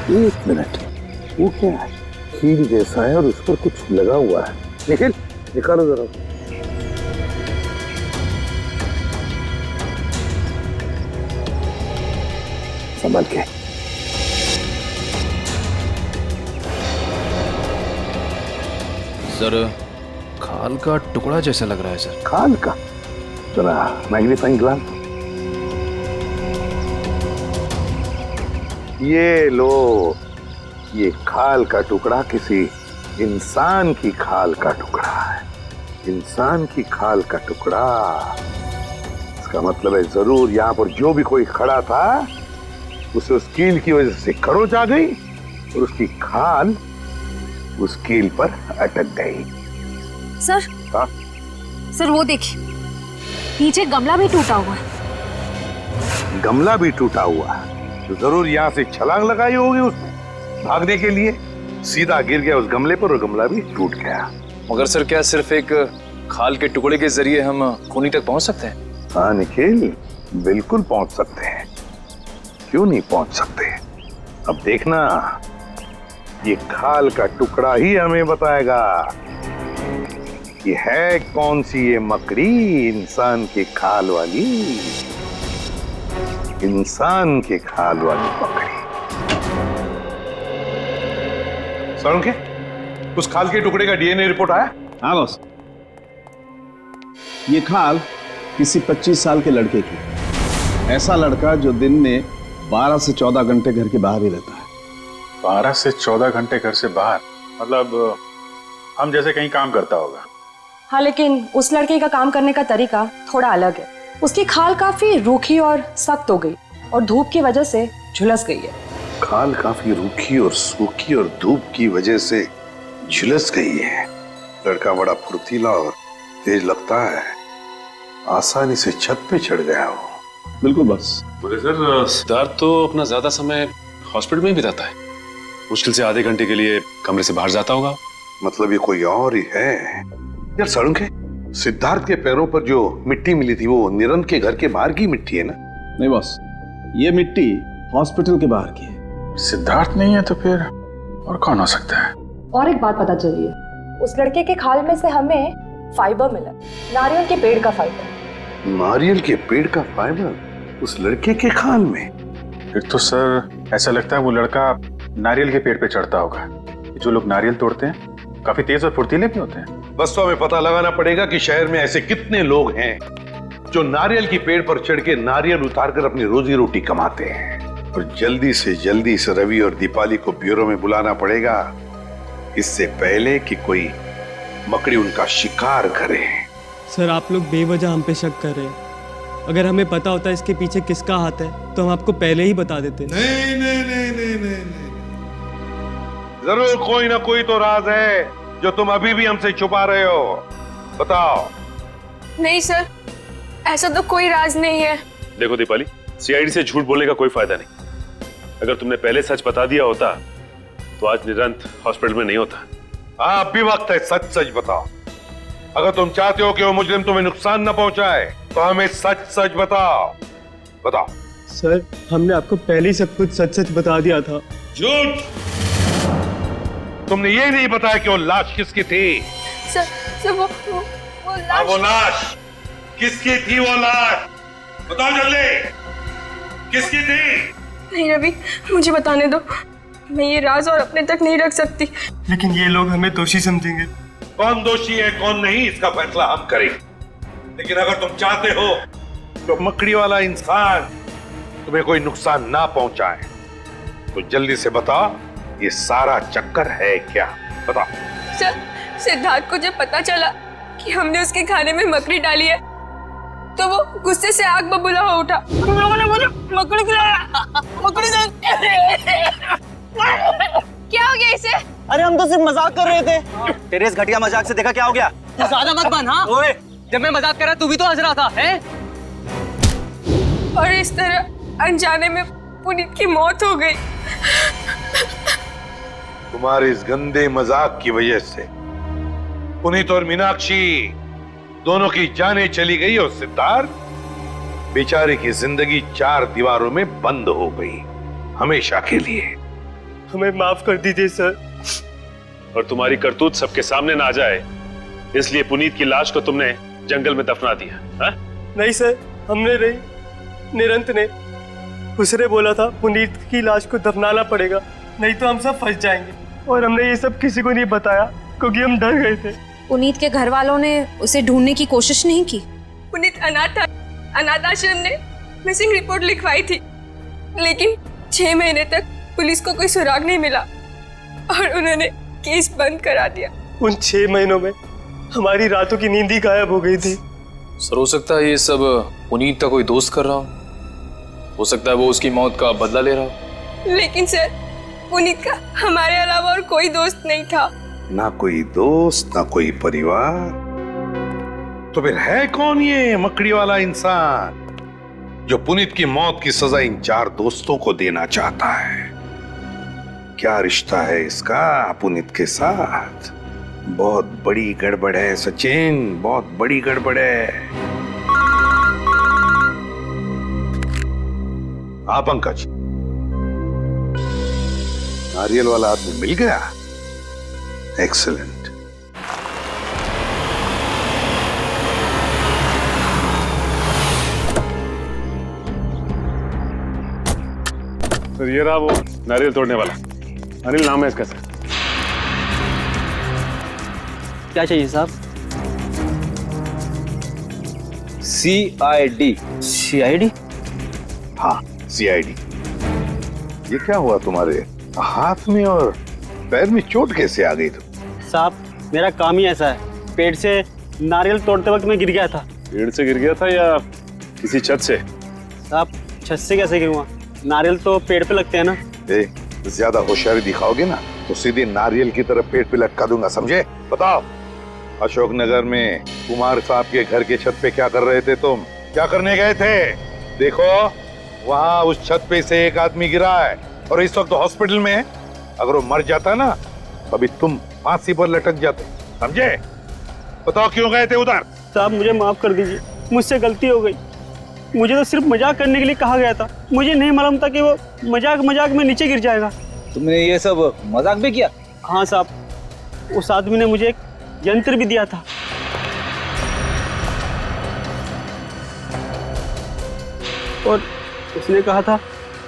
एक मिनट, वो क्या है? कील जैसा है और उस पर कुछ लगा हुआ है। निखिल निकालो जरा। संभल के। सर खाल का टुकड़ा जैसा लग रहा है सर। खाल का? जरा मैग्नीफाइंग ग्लास। ये लो, ये खाल का टुकड़ा किसी इंसान की खाल का टुकड़ा है। इंसान की खाल का टुकड़ा, इसका मतलब है जरूर यहाँ पर जो भी कोई खड़ा था उसे उस कील की वजह से खरोच आ गई और उसकी खाल उस कील पर अटक गई। सर, हाँ? सर वो देखिए नीचे गमला भी टूटा हुआ है। गमला भी टूटा हुआ है तो जरूर यहाँ से छलांग लगाई होगी उसने भागने के लिए, सीधा गिर गया उस गमले पर और गमला भी टूट गया। मगर सर क्या सिर्फ एक खाल के टुकड़े के जरिए हम खूनी तक पहुंच सकते हैं? हाँ निखिल, बिल्कुल पहुंच सकते हैं, क्यों नहीं पहुंच सकते। अब देखना, ये खाल का टुकड़ा ही हमें बताएगा कि है कौन सी ये मकड़ी इंसान की खाल वाली, इंसान की खाल वाली मकड़ी। सर के उस खाल के टुकड़े का डीएनए रिपोर्ट आया? हाँ बॉस, ये खाल किसी 25 साल के लड़के की, ऐसा लड़का जो दिन में 12 से 14 घंटे घर के बाहर ही रहता है। 12 से 14 घंटे घर से बाहर, मतलब हम जैसे कहीं काम करता होगा। हाँ, लेकिन उस लड़के का काम करने का तरीका थोड़ा अलग है। उसकी खाल काफी रूखी और सख्त हो गई और धूप की वजह से झुलस गई है। खाल काफी रूखी और सूखी और धूप की वजह से झुलस गई है। लड़का बड़ा फुर्तीला और तेज लगता है, आसानी से छत पे चढ़ गया हो। बिल्कुल बस। बोले सर, सिद्धार्थ तो अपना ज्यादा समय हॉस्पिटल में ही बिताता है, मुश्किल से आधे घंटे के लिए कमरे से बाहर जाता होगा। मतलब ये कोई और ही है। यार सड़ुंखे, सिद्धार्थ के पैरों पर जो मिट्टी मिली थी वो निरंत के घर के बाहर की मिट्टी है ना? नहीं बॉस, ये मिट्टी हॉस्पिटल के बाहर की है। सिद्धार्थ नहीं है तो फिर और कौन हो सकता है? और एक बात पता चली है, उस लड़के के खाल में से हमें फाइबर मिला, नारियल के पेड़ का फाइबर। नारियल के पेड़ का फाइबर उस लड़के के खाल में? फिर तो सर ऐसा लगता है वो लड़का नारियल के पेड़ पे चढ़ता होगा। जो लोग नारियल तोड़ते हैं काफी तेज और फुर्तीले भी होते हैं। बस तो हमें पता लगाना पड़ेगा कि शहर में ऐसे कितने लोग हैं जो नारियल की पेड़ पर चढ़ के नारियल उतारकर अपनी रोजी रोटी कमाते हैं। और जल्दी से जल्दी इस रवि और दीपाली को ब्यूरो में बुलाना पड़ेगा, इससे पहले कि कोई मकड़ी उनका शिकार करे। सर आप लोग बेवजह हम पे शक कर रहे हैं। अगर हमें पता होता इसके पीछे किसका हाथ है तो हम आपको पहले ही बता देते। नहीं नहीं नहीं नहीं नहीं, नहीं। जरूर कोई ना कोई तो राज है जो तुम अभी भी हमसे छुपा रहे हो, बताओ। नहीं सर, ऐसा तो कोई राज नहीं है। देखो दीपाली, सीआईडी से झूठ बोलने का कोई फायदा नहीं। अगर तुमने पहले सच बता दिया होता तो आज निरंत हॉस्पिटल में नहीं होता। अब भी वक्त है, सच सच बताओ। अगर तुम चाहते हो कि वो मुजरिम तुम्हें नुकसान न पहुंचाए तो हमें सच सच बताओ, बताओ। सर हमने आपको पहले ही सब कुछ सच सच बता दिया था। झूठ! तुमने ये नहीं बताया कि वो लाश किसकी थी? सर वो लाश। वो लाश किसकी थी? वो लाश बताओ जल्दी, किसकी थी? नहीं रवि, मुझे बताने दो, मैं ये राज और अपने तक नहीं रख सकती। लेकिन ये लोग हमें दोषी समझेंगे। कौन दोषी है कौन नहीं इसका फैसला हम करेंगे, लेकिन अगर तुम चाहते हो तो मकड़ी वाला इंसान तुम्हें कोई नुकसान ना पहुंचाए तो जल्दी से बताओ ये सारा चक्कर है क्या, बताओ। सर सिद्धार्थ को जब पता चला कि हमने उसके खाने में मकड़ी डाली है तो वो गुस्से से आग बबूला हो उठा। हम लोगों ने मुझे मकड़ी खिलाया, मकड़ी क्या हो गया इसे? अरे हम तो सिर्फ मजाक कर रहे थे। तेरे इस घटिया मजाक से देखा क्या हो गया? तू ज्यादा मत बन। हाँ ओए, जब मैं मजाक कर रहा तू भी तो हंस रहा था हैं? और इस तरह अनजाने में पुनीत की मौत हो गई। तुम्हारे इस गंदे मजाक की वजह से पुनीत और मीनाक्षी दोनों की जानें चली गई और सिद्धार्थ बेचारे की जिंदगी 4 दीवारों में बंद हो गई हमेशा के लिए। हमें माफ कर दीजिए सर। और तुम्हारी करतूत सबके सामने ना आ जाए इसलिए पुनीत की लाश को तुमने जंगल में दफना दिया। हा? नहीं सर, हमने नहीं, निरंत ने। उसने बोला था पुनीत की लाश को दफनाना पड़ेगा, नहीं तो हम सब फंस जाएंगे। और हमने ये सब किसी को नहीं बताया क्योंकि हम डर गए थे। पुनीत के घर वालों ने उसे ढूंढने की कोशिश नहीं की? पुनीत अनाथ आश्रम ने मिसिंग रिपोर्ट लिखवाई थी, लेकिन 6 महीने तक पुलिस को कोई सुराग नहीं मिला और उन्होंने केस बंद करा दिया। उन 6 महीनों में हमारी रातों की नींद ही गायब हो गई थी। सर, हो सकता है ये सब पुनीत का कोई दोस्त कर रहा हो सकता है वो उसकी मौत का बदला ले रहा हो। लेकिन सर, पुनीत का हमारे अलावा और कोई दोस्त नहीं था। ना कोई दोस्त, ना कोई परिवार, तो फिर है कौन ये मकड़ी वाला इंसान जो पुनीत की मौत की सजा इन 4 दोस्तों को देना चाहता है? क्या रिश्ता है इसका पुनीत के साथ? बहुत बड़ी गड़बड़ है सचिन, बहुत बड़ी गड़बड़ है। हाँ पंकज, नारियल वाला आदमी मिल गया। एक्सीलेंट। सर ये रहा वो नारियल तोड़ने वाला। अनिल नाम है इसका सर। क्या चाहिए साहब? CID। CID? हाँ CID। ये क्या हुआ तुम्हारे हाथ में और पैर में? चोट कैसे आ गई तुम? साहब मेरा काम ही ऐसा है, पेड़ से नारियल तोड़ते वक्त मैं गिर गया था। पेड़ से गिर गया था या किसी छत से? साहब छत से कैसे गिरूंगा? नारियल तो पेड़ पे लगते हैं ना। ज्यादा होशियारी दिखाओगे ना तो सीधे नारियल की तरफ पेड़ पे लटका दूंगा, समझे? बताओ, अशोकनगर में कुमार साहब के घर के छत पे क्या कर रहे थे तुम? क्या करने गए थे? देखो वहां उस छत पे से एक आदमी गिरा है और इस वक्त हॉस्पिटल में है। अगर वो मर जाता ना अभी तुम फांसी पर लटक जाते, समझे? बताओ क्यों गए थे उधर? साहब मुझे माफ कर दीजिए, मुझसे गलती हो गई। मुझे तो सिर्फ मजाक करने के लिए कहा गया था, मुझे नहीं मालूम था कि वो मजाक में नीचे गिर जाएगा। तुमने ये सब मजाक भी किया? हाँ साहब, उस आदमी ने मुझे एक यंत्र भी दिया था। और उसने कहा था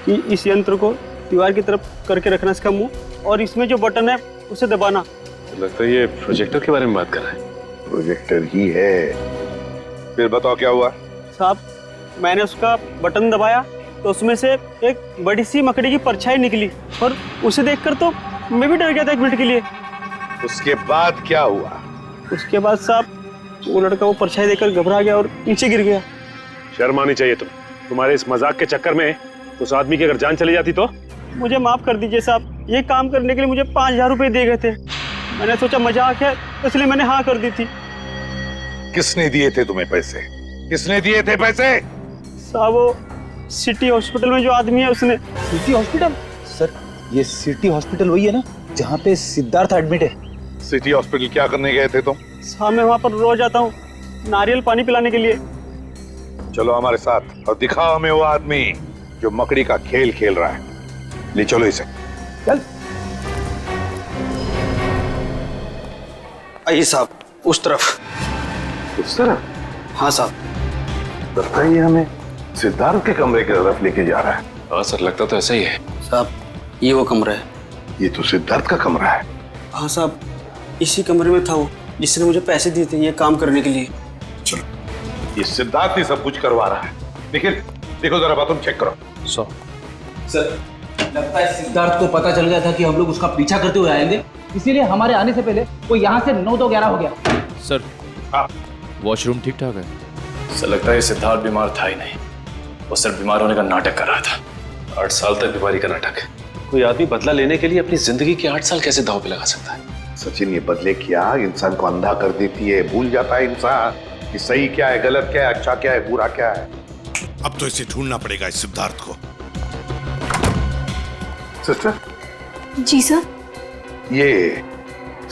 कि इस यंत्र को दीवार की तरफ करके रखना इसका मुंह, और इसमें जो बटन है उसे दबाना। लगता है ये प्रोजेक्टर के बारे में बात कर रहा है। प्रोजेक्टर ही है। फिर बताओ क्या हुआ? साहब मैंने उसका बटन दबाया तो उसमें से एक बड़ी सी मकड़ी की परछाई निकली और उसे देखकर तो मैं भी डर गया था 1 मिनट के लिए। उसके बाद क्या हुआ? उसके बाद साहब वो लड़का वो परछाई देखकर घबरा गया और नीचे गिर गया। शर्म आनी चाहिए तुम्हारे इस मजाक के चक्कर में उस आदमी की अगर जान चली जाती तो? मुझे माफ कर दीजिए साहब, ये काम करने के लिए मुझे 5000 रुपए दिए गए थे। मैंने सोचा मजाक है इसलिए मैंने हाँ कर दी थी। किसने दिए थे तुम्हें पैसे? किसने दिए थे पैसे? साहब वो सिटी हॉस्पिटल में जो आदमी है उसने। City hospital? सर ये सिटी हॉस्पिटल वही है ना जहाँ पे सिद्धार्थ एडमिट है? सिटी हॉस्पिटल क्या करने गए थे तुम? साहब मैं वहाँ पर रोज आता हूँ नारियल पानी पिलाने के लिए। चलो हमारे साथ और दिखाओ हमें वो आदमी जो मकड़ी का खेल खेल रहा है। ले चलो इसे। चल। आइए साहब, उस तरफ। उस तरफ? हाँ साहब। लगता है ये हमें सिद्धार्थ के कमरे की तरफ लेके जा रहा है। हाँ सर, लगता तो ऐसा ही है। साहब ये वो कमरा है। ये तो सिद्धार्थ का कमरा है। हाँ साहब, इसी कमरे में था वो जिसने मुझे पैसे दिए थे ये काम करने के लिए। चलो, ये सिद्धार्थ ही सब कुछ करवा रहा है। निखिल देखो जरा बाथरूम चेक करो। सर लगता है सिद्धार्थ को पता चल गया था कि हम लोग उसका पीछा करते हुए आएंगे, इसीलिए हमारे आने से पहले वो यहाँ से 9 तो 11 हो गया। सर वॉशरूम ठीक ठाक है? सर लगता है सिद्धार्थ बीमार था ही नहीं, वो सिर्फ बीमार होने का नाटक कर रहा था। 8 साल तक बीमारी का नाटक। कोई आदमी बदला लेने के लिए अपनी जिंदगी के 8 साल कैसे दांव पे लगा सकता है? सचिन, ये बदले की आग इंसान को अंधा कर देती है। भूल जाता है इंसान कि सही क्या है, गलत क्या है, अच्छा क्या है, बुरा क्या है। अब तो इसे ढूंढना पड़ेगा, इस सिद्धार्थ को। सिस्टर जी सर। ये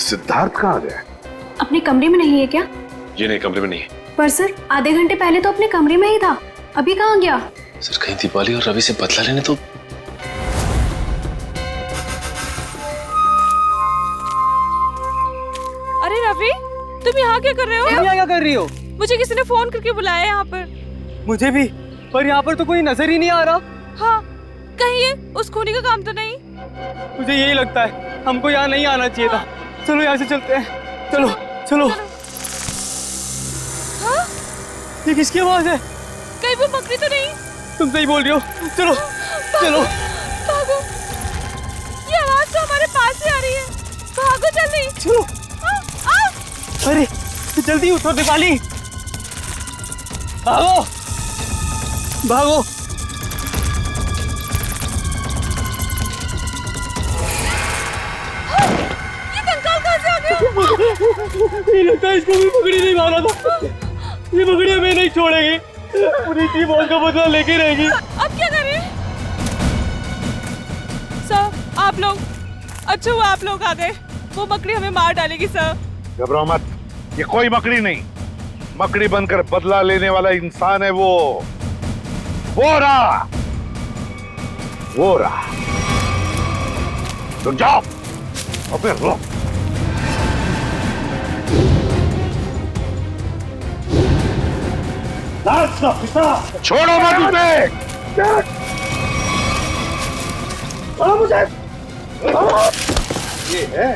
सिद्धार्थ कहाँ गया? अपने कमरे में नहीं है क्या? जी नहीं, कमरे में नहीं है। पर सर आधे घंटे पहले तो अपने कमरे में ही था, अभी कहाँ गया? सर कहीं दीपाली और रवि से बदला लेने तो। अरे रवि, तुम यहाँ क्या कर रहे हो? यहाँ क्या कर रही हो? मुझे किसी ने फोन करके बुलाया यहाँ पर। मुझे भी, पर यहाँ पर तो कोई नजर ही नहीं आ रहा। हाँ, कहीं ये उस खूनी का काम तो नहीं? मुझे यही लगता है, हमको यहाँ नहीं आना चाहिए था। चलो यहाँ से चलते हैं, चलो चलो। हाँ? ये किसकी आवाज है? कहीं वो मकड़ी तो नहीं? तुम सही बोल रही हो, चलो चलो भागो। ये आवाज तो हमारे पास से आ रही है, भागो जल्दी। चलो। अरे जल्दी उठो दीपाली, भागो भागो। ये कंकाल कहाँ से आ गया? ये लगता है इसको भी मकड़ी नहीं मारा था। ये मकड़ी हमें नहीं छोड़ेगी, पूरी की मौत का बदला लेके रहेगी। अब क्या करें? सर आप लोग, अच्छा हुआ आप लोग आ गए, वो मकड़ी हमें मार डालेगी सर। घबराओ मत, ये कोई मकड़ी नहीं, मकड़ी बनकर बदला लेने वाला इंसान है वो रहा। तुम जाओ और फिर रो। छोड़ो मत उसे। मुझे ये है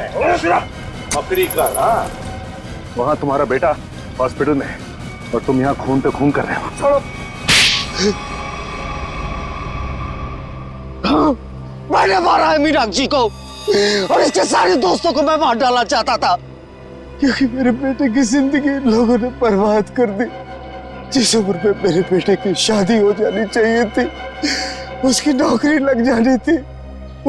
मकड़ी का राज। वहां तुम्हारा बेटा हॉस्पिटल में है और तुम यहाँ खून पे खून कर रहे हो। छोड़ो। मैंने मारा है मीनाक्षी को और इसके सारे दोस्तों को मैं मार डालना चाहता था, क्योंकि मेरे बेटे की जिंदगी लोगों ने बर्बाद कर दी। जिस उम्र में मेरे बेटे की शादी हो जानी चाहिए थी, उसकी नौकरी लग जानी थी,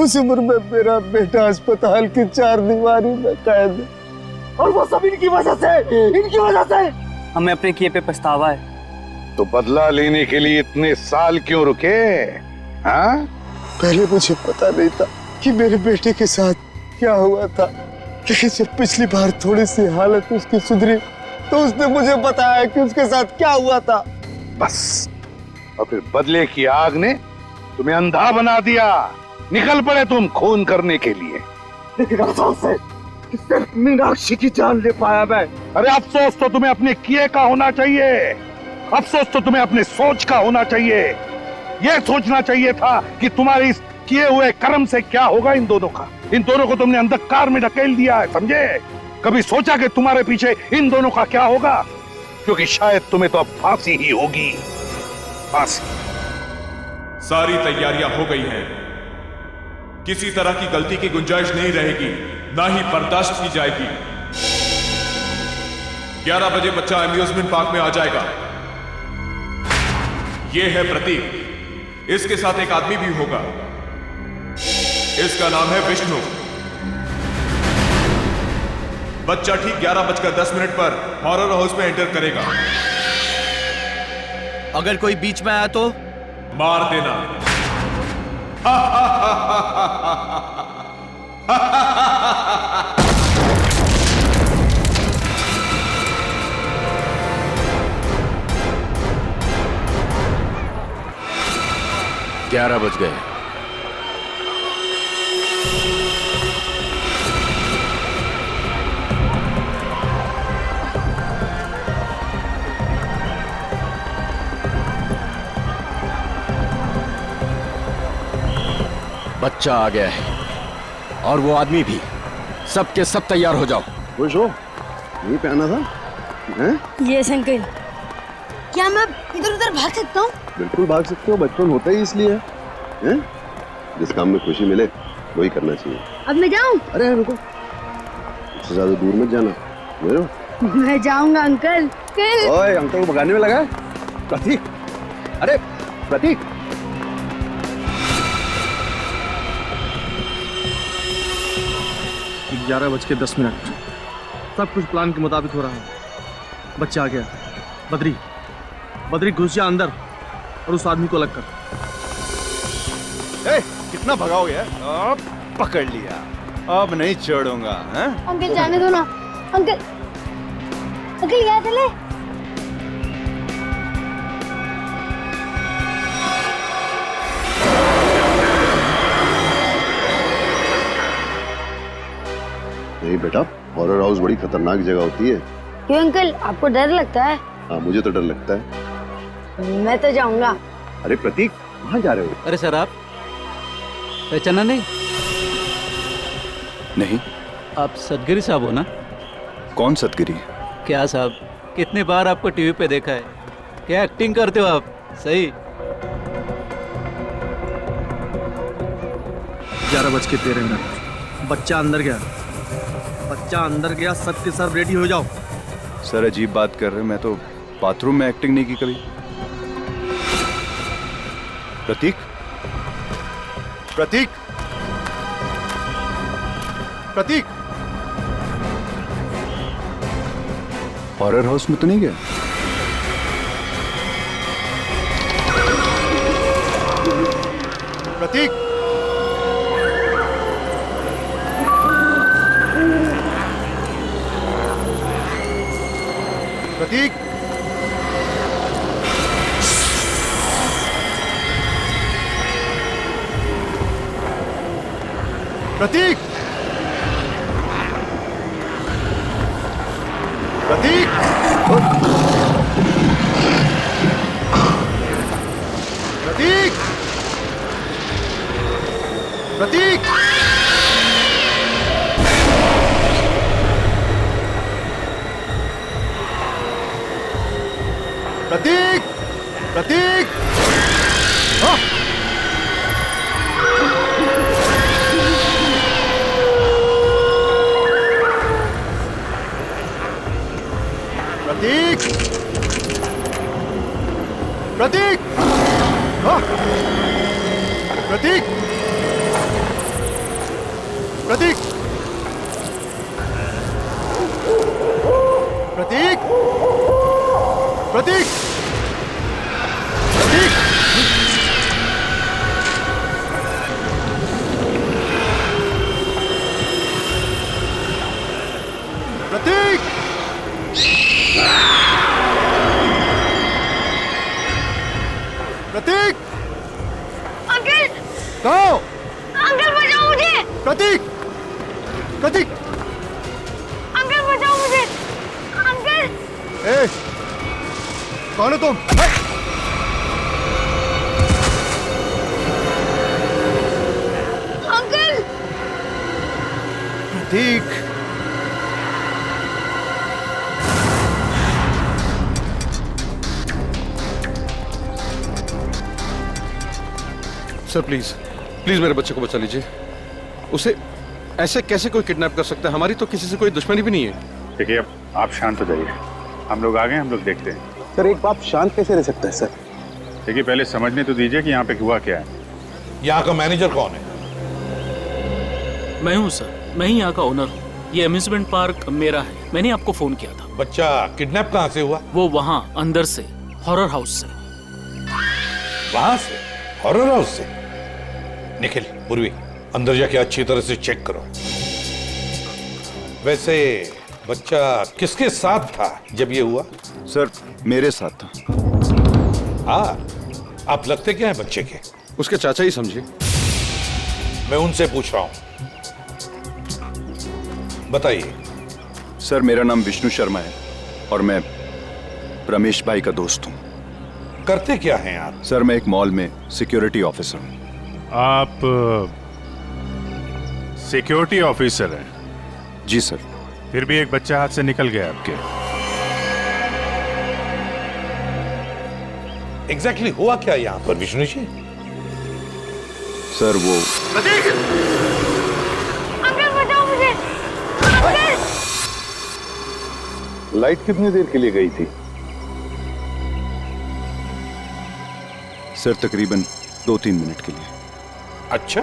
उस उम्र में मेरा बेटा अस्पताल की 4 दीवारी में कैद है। और वो सब इनकी वजह से। हमें अपने किए पे पछतावा है। तो बदला लेने के लिए इतने साल क्यों रुके? हाँ? पहले मुझे पता नहीं था कि मेरे बेटे के साथ क्या हुआ था, लेकिन जब पिछली बार थोड़ी सी हालत उसकी सुधरी तो उसने मुझे बताया कि उसके साथ क्या हुआ था। बस, और फिर बदले की आग ने तुम्हें अंधा बना दिया। निकल पड़े तुम खून करने के लिए। लेकिन अफसोस है कि सिर्फ मीनाक्षी की जान ले पाया मैं। अरे अफसोस तो तुम्हें अपने किए का होना चाहिए, अफसोस तो तुम्हें अपने सोच का होना चाहिए। यह सोचना चाहिए था कि तुम्हारे इस किए हुए कर्म से क्या होगा इन दोनों का। इन दोनों को तुमने अंधकार में ढकेल दिया है, समझे? कभी सोचा कि तुम्हारे पीछे इन दोनों का क्या होगा? क्योंकि शायद तुम्हें तो अब फांसी ही होगी, फांसी। सारी तैयारियां हो गई हैं, किसी तरह की गलती की गुंजाइश नहीं रहेगी, ना ही बर्दाश्त की जाएगी। 11 बजे बच्चा अम्यूजमेंट पार्क में आ जाएगा। यह है प्रतीक, इसके साथ एक आदमी भी होगा, इसका नाम है विष्णु। बच्चा ठीक 11:10 पर हॉरर हाउस में एंटर करेगा। अगर कोई बीच में आया तो मार देना। ग्यारह बज गए। बच्चा आ गया है और वो आदमी भी। सब के सब तैयार हो जाओ। खुश हो? यही पे आना था? हैं? Yes uncle. क्या मैं इधर उधर भाग सकता हूँ? बिल्कुल भाग सकते हो, बचपन होता ही इसलिए है। जिस काम में खुशी मिले वही करना चाहिए। अब मैं जाऊँ? अरे रुको, उससे ज्यादा दूर मत जाना, समझ? मैं जाऊंगा अंकल। ओए, अंकल को भगाने में लगा है? प्रतीक, अरे प्रतीक, 11:10 सब कुछ प्लान के मुताबिक हो रहा है। बच्चा आ गया। बद्री, बद्री घुस जा अंदर और उस आदमी को अलग कर। कितना भगाओगे? अब पकड़ लिया, अब नहीं छोड़ूंगा। अंकल जाने दो ना। अंकल, अंकल यहाँ चले। नहीं बेटा, हॉरर हाउस बड़ी खतरनाक जगह होती है। क्यों अंकल, आपको डर लगता है? हाँ, मुझे तो डर लगता है। मैं तो जाऊंगा। अरे प्रतीक, कहाँ जा रहे हो? अरे सर, आप पहचाना नहीं? नहीं। आप सदगिरी साहब हो ना? कौन सदगिरी? क्या साहब, कितनी बार आपको टीवी पे देखा है। क्या एक्टिंग करते हो आप, सही। 11:13 बच्चा अंदर गया, बच्चा अंदर गया। सब के सब रेडी हो जाओ। सर अजीब बात कर रहे हैं, मैं तो बाथरूम में एक्टिंग नहीं की कभी। प्रतीक, प्रतीक, प्रतीक, हॉरर हाउस में तो नहीं गया? प्रतीक, प्रतीक, प्रतीक, प्रतीक, प्रतीक, प्रतीक, प्रतीक, प्रतीक, हाँ। प्रतीक, प्रतीक, हाँ। प्रतीक, प्रतीक, प्रतीक, प्रतीक, प्रतीक, प्रतीक, प्रतीक, अंकल, कहो। अंकल बचाओ मुझे। प्रतीक, प्रतीक, अंकल बचाओ मुझे। अंकल, ए, कौन हो तुम? Uncle, Prateek, sir please, please मेरे बच्चे को बचा लीजिए। उसे ऐसे कैसे कोई किडनैप कर सकता है? हमारी तो किसी से कोई दुश्मनी भी नहीं है। देखिए, अब आप शांत हो जाइए। हम लोग आ गए, हम लोग देखते हैं। सर एक बाप शांत कैसे रह सकता है सर? देखिए, पहले समझने तो दीजिए कि यहाँ पे हुआ क्या है। यहाँ का मैनेजर कौन है? मैं हूँ सर, मैं ही यहाँ का ओनर हूँ। ये अम्यूजमेंट पार्क मेरा है। मैंने आपको फोन किया था। बच्चा किडनैप कहाँ से हुआ? वो वहाँ अंदर से, हॉरर हाउस से। वहां से? हॉरर हाउस से? निखिल, पूर्वी, अंदर जाके अच्छी तरह से चेक करो। वैसे बच्चा किसके साथ था जब ये हुआ? सर मेरे साथ था। हाँ, आप लगते क्या हैं बच्चे के? उसके चाचा ही समझिए। मैं उनसे पूछ रहा हूं, बताइए। सर मेरा नाम विष्णु शर्मा है और मैं रमेश भाई का दोस्त हूँ। करते क्या हैं आप? सर मैं एक मॉल में सिक्योरिटी ऑफिसर हूँ। आप सिक्योरिटी ऑफिसर हैं? जी सर। फिर भी एक बच्चा हाथ से निकल गया आपके। एग्जैक्टली हुआ क्या यहाँ पर विष्णु जी? सर वो अंकल बचाओ मुझे। अंकल! लाइट कितनी देर के लिए गई थी? सर तकरीबन 2-3 मिनट के लिए। अच्छा,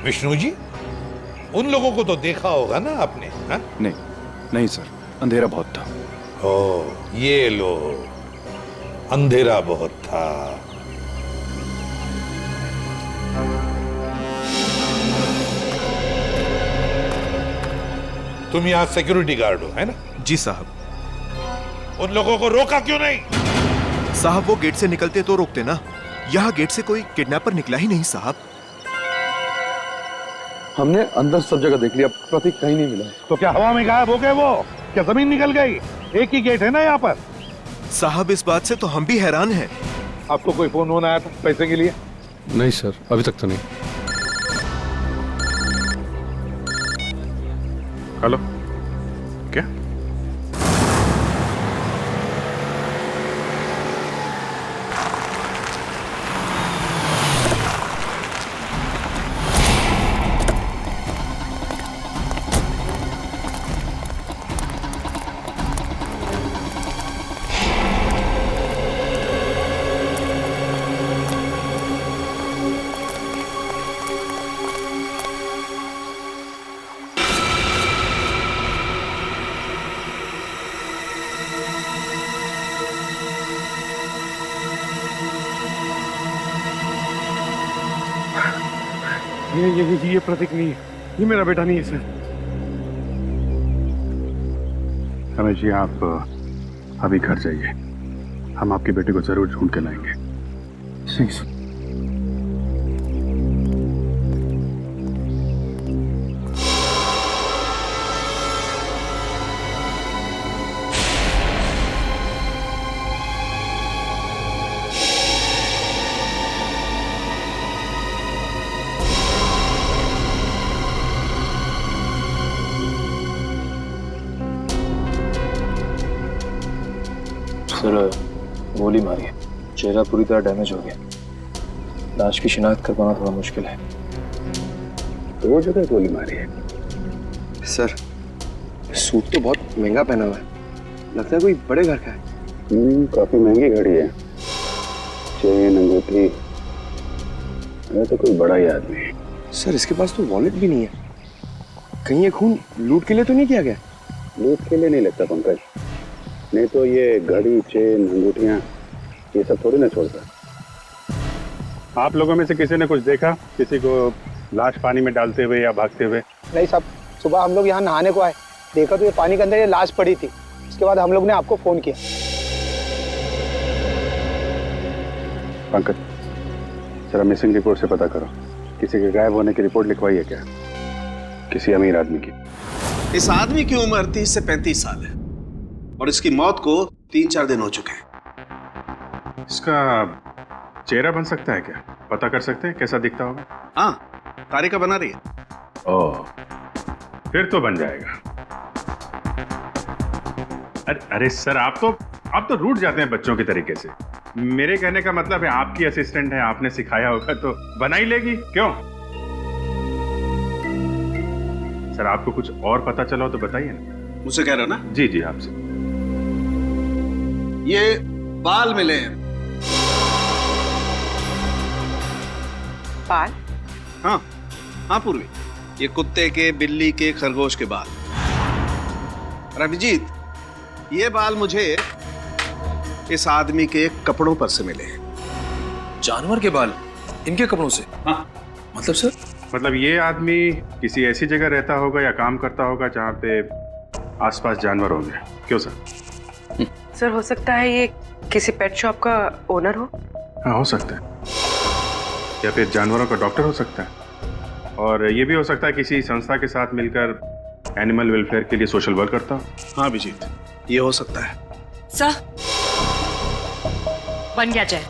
विष्णु जी, उन लोगों को तो देखा होगा ना आपने? हा? नहीं नहीं सर, अंधेरा बहुत था। ओ, ये लो, अंधेरा बहुत था। तुम यहाँ सिक्योरिटी गार्ड हो, है ना? जी साहब। उन लोगों को रोका क्यों नहीं? साहब वो गेट से निकलते तो रोकते ना, यहाँ गेट से कोई किडनैपर निकला ही नहीं साहब। हमने अंदर सब जगह देख लिया, प्रतीक कहीं नहीं मिला। तो क्या हवा में गायब हो गए वो? क्या जमीन निकल गई? एक ही गेट है ना यहाँ पर। साहब इस बात से तो हम भी हैरान हैं। आपको कोई फोन वोन आया था पैसे के लिए? नहीं सर, अभी तक तो नहीं। हेलो, क्या? ये प्रतीक नहीं है, ये मेरा बेटा नहीं है सर। रमेश जी, आप अभी घर जाइए, हम आपके बेटे को जरूर ढूंढ के लाएंगे। ठीक सर। सर, गोली मारी है, चेहरा पूरी तरह डैमेज हो गया, लाश की शिनाख्त कर पाना थोड़ा मुश्किल है। दो जगह गोली मारी है। सर, सूट तो बहुत महंगा पहना हुआ है, लगता है कोई बड़े घर का है। काफी महंगी घड़ी है, चेन, अंगूठी, अरे तो कोई बड़ा ही आदमी है। सर, इसके पास तो वॉलेट भी नहीं है, कहीं ये खून लूट के लिए तो नहीं किया गया? लूट के लिए नहीं लगता पंकज, नहीं तो ये घड़ी, चेन, अंगूठियां ये सब थोड़ी ना छोड़ता। आप लोगों में से किसी ने कुछ देखा, किसी को लाश पानी में डालते हुए या भागते हुए? नहीं साहब, सुबह हम लोग यहाँ नहाने को आए, देखा तो ये पानी के अंदर ये लाश पड़ी थी। इसके बाद हम लोग ने आपको फोन किया। पंकज, जरा मिसिंग रिपोर्ट से पता करो, किसी के गायब होने की रिपोर्ट लिखवाई है क्या? किसी अमीर आदमी की। इस आदमी की उम्र 30 से 35 साल है और इसकी मौत को 3-4 दिन हो चुके हैं। इसका चेहरा बन सकता है क्या? पता कर सकते हैं कैसा दिखता होगा? हाँ, तारिका बना रही है। ओह, फिर तो बन जाएगा। अरे सर, आप तो रूठ जाते हैं बच्चों के तरीके से। मेरे कहने का मतलब है आपकी असिस्टेंट है, आपने सिखाया होगा तो बना ही लेगी, क्यों? सर, आपको कुछ और पता चला हो तो बताइए ना। मुझसे कह रहे हो ना? जी जी, आपसे। ये बाल मिले हैं। बाल? हाँ पूर्वी, ये कुत्ते के, बिल्ली के, खरगोश के बाल। और अभिजीत, ये बाल मुझे इस आदमी के कपड़ों पर से मिले हैं। जानवर के बाल इनके कपड़ों से? हाँ। मतलब सर? मतलब ये आदमी किसी ऐसी जगह रहता होगा या काम करता होगा जहाँ पे आसपास जानवर होंगे, क्यों सर? सर, हो सकता है ये किसी पेट शॉप का ओनर हो। हाँ, हो सकता है, या फिर जानवरों का डॉक्टर हो सकता है, और ये भी हो सकता है किसी संस्था के साथ मिलकर एनिमल वेलफेयर के लिए सोशल वर्क करता हो। हाँ अभिजीत, ये हो सकता है। सर, बन गया चाय।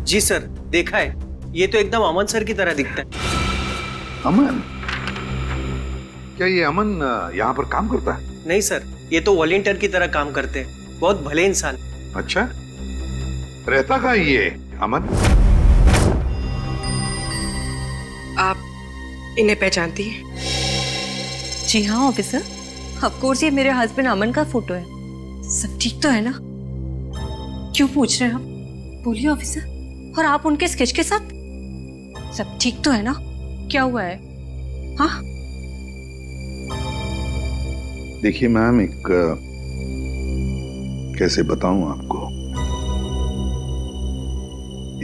जी सर, देखा है, ये तो एकदम अमन सर की तरह दिखता है। अमन? क्या ये अमन यहाँ पर काम करता है? नहीं सर, ये तो वॉलंटियर की तरह काम करते हैं, बहुत भले इंसान। अच्छा, रहता कहाँ ये अमन? आप इन्हें पहचानती हैं? जी हाँ ऑफिसर, ऑफ कोर्स ये मेरे हस्बैंड अमन का फोटो है। सब ठीक तो है ना? क्यों पूछ रहे हैं आप? बोलिए ऑफिसर। और आप उनके स्केच के साथ? सब ठीक तो है ना? क्या हुआ है? हाँ देखिए मैम, एक कैसे बताऊं आपको,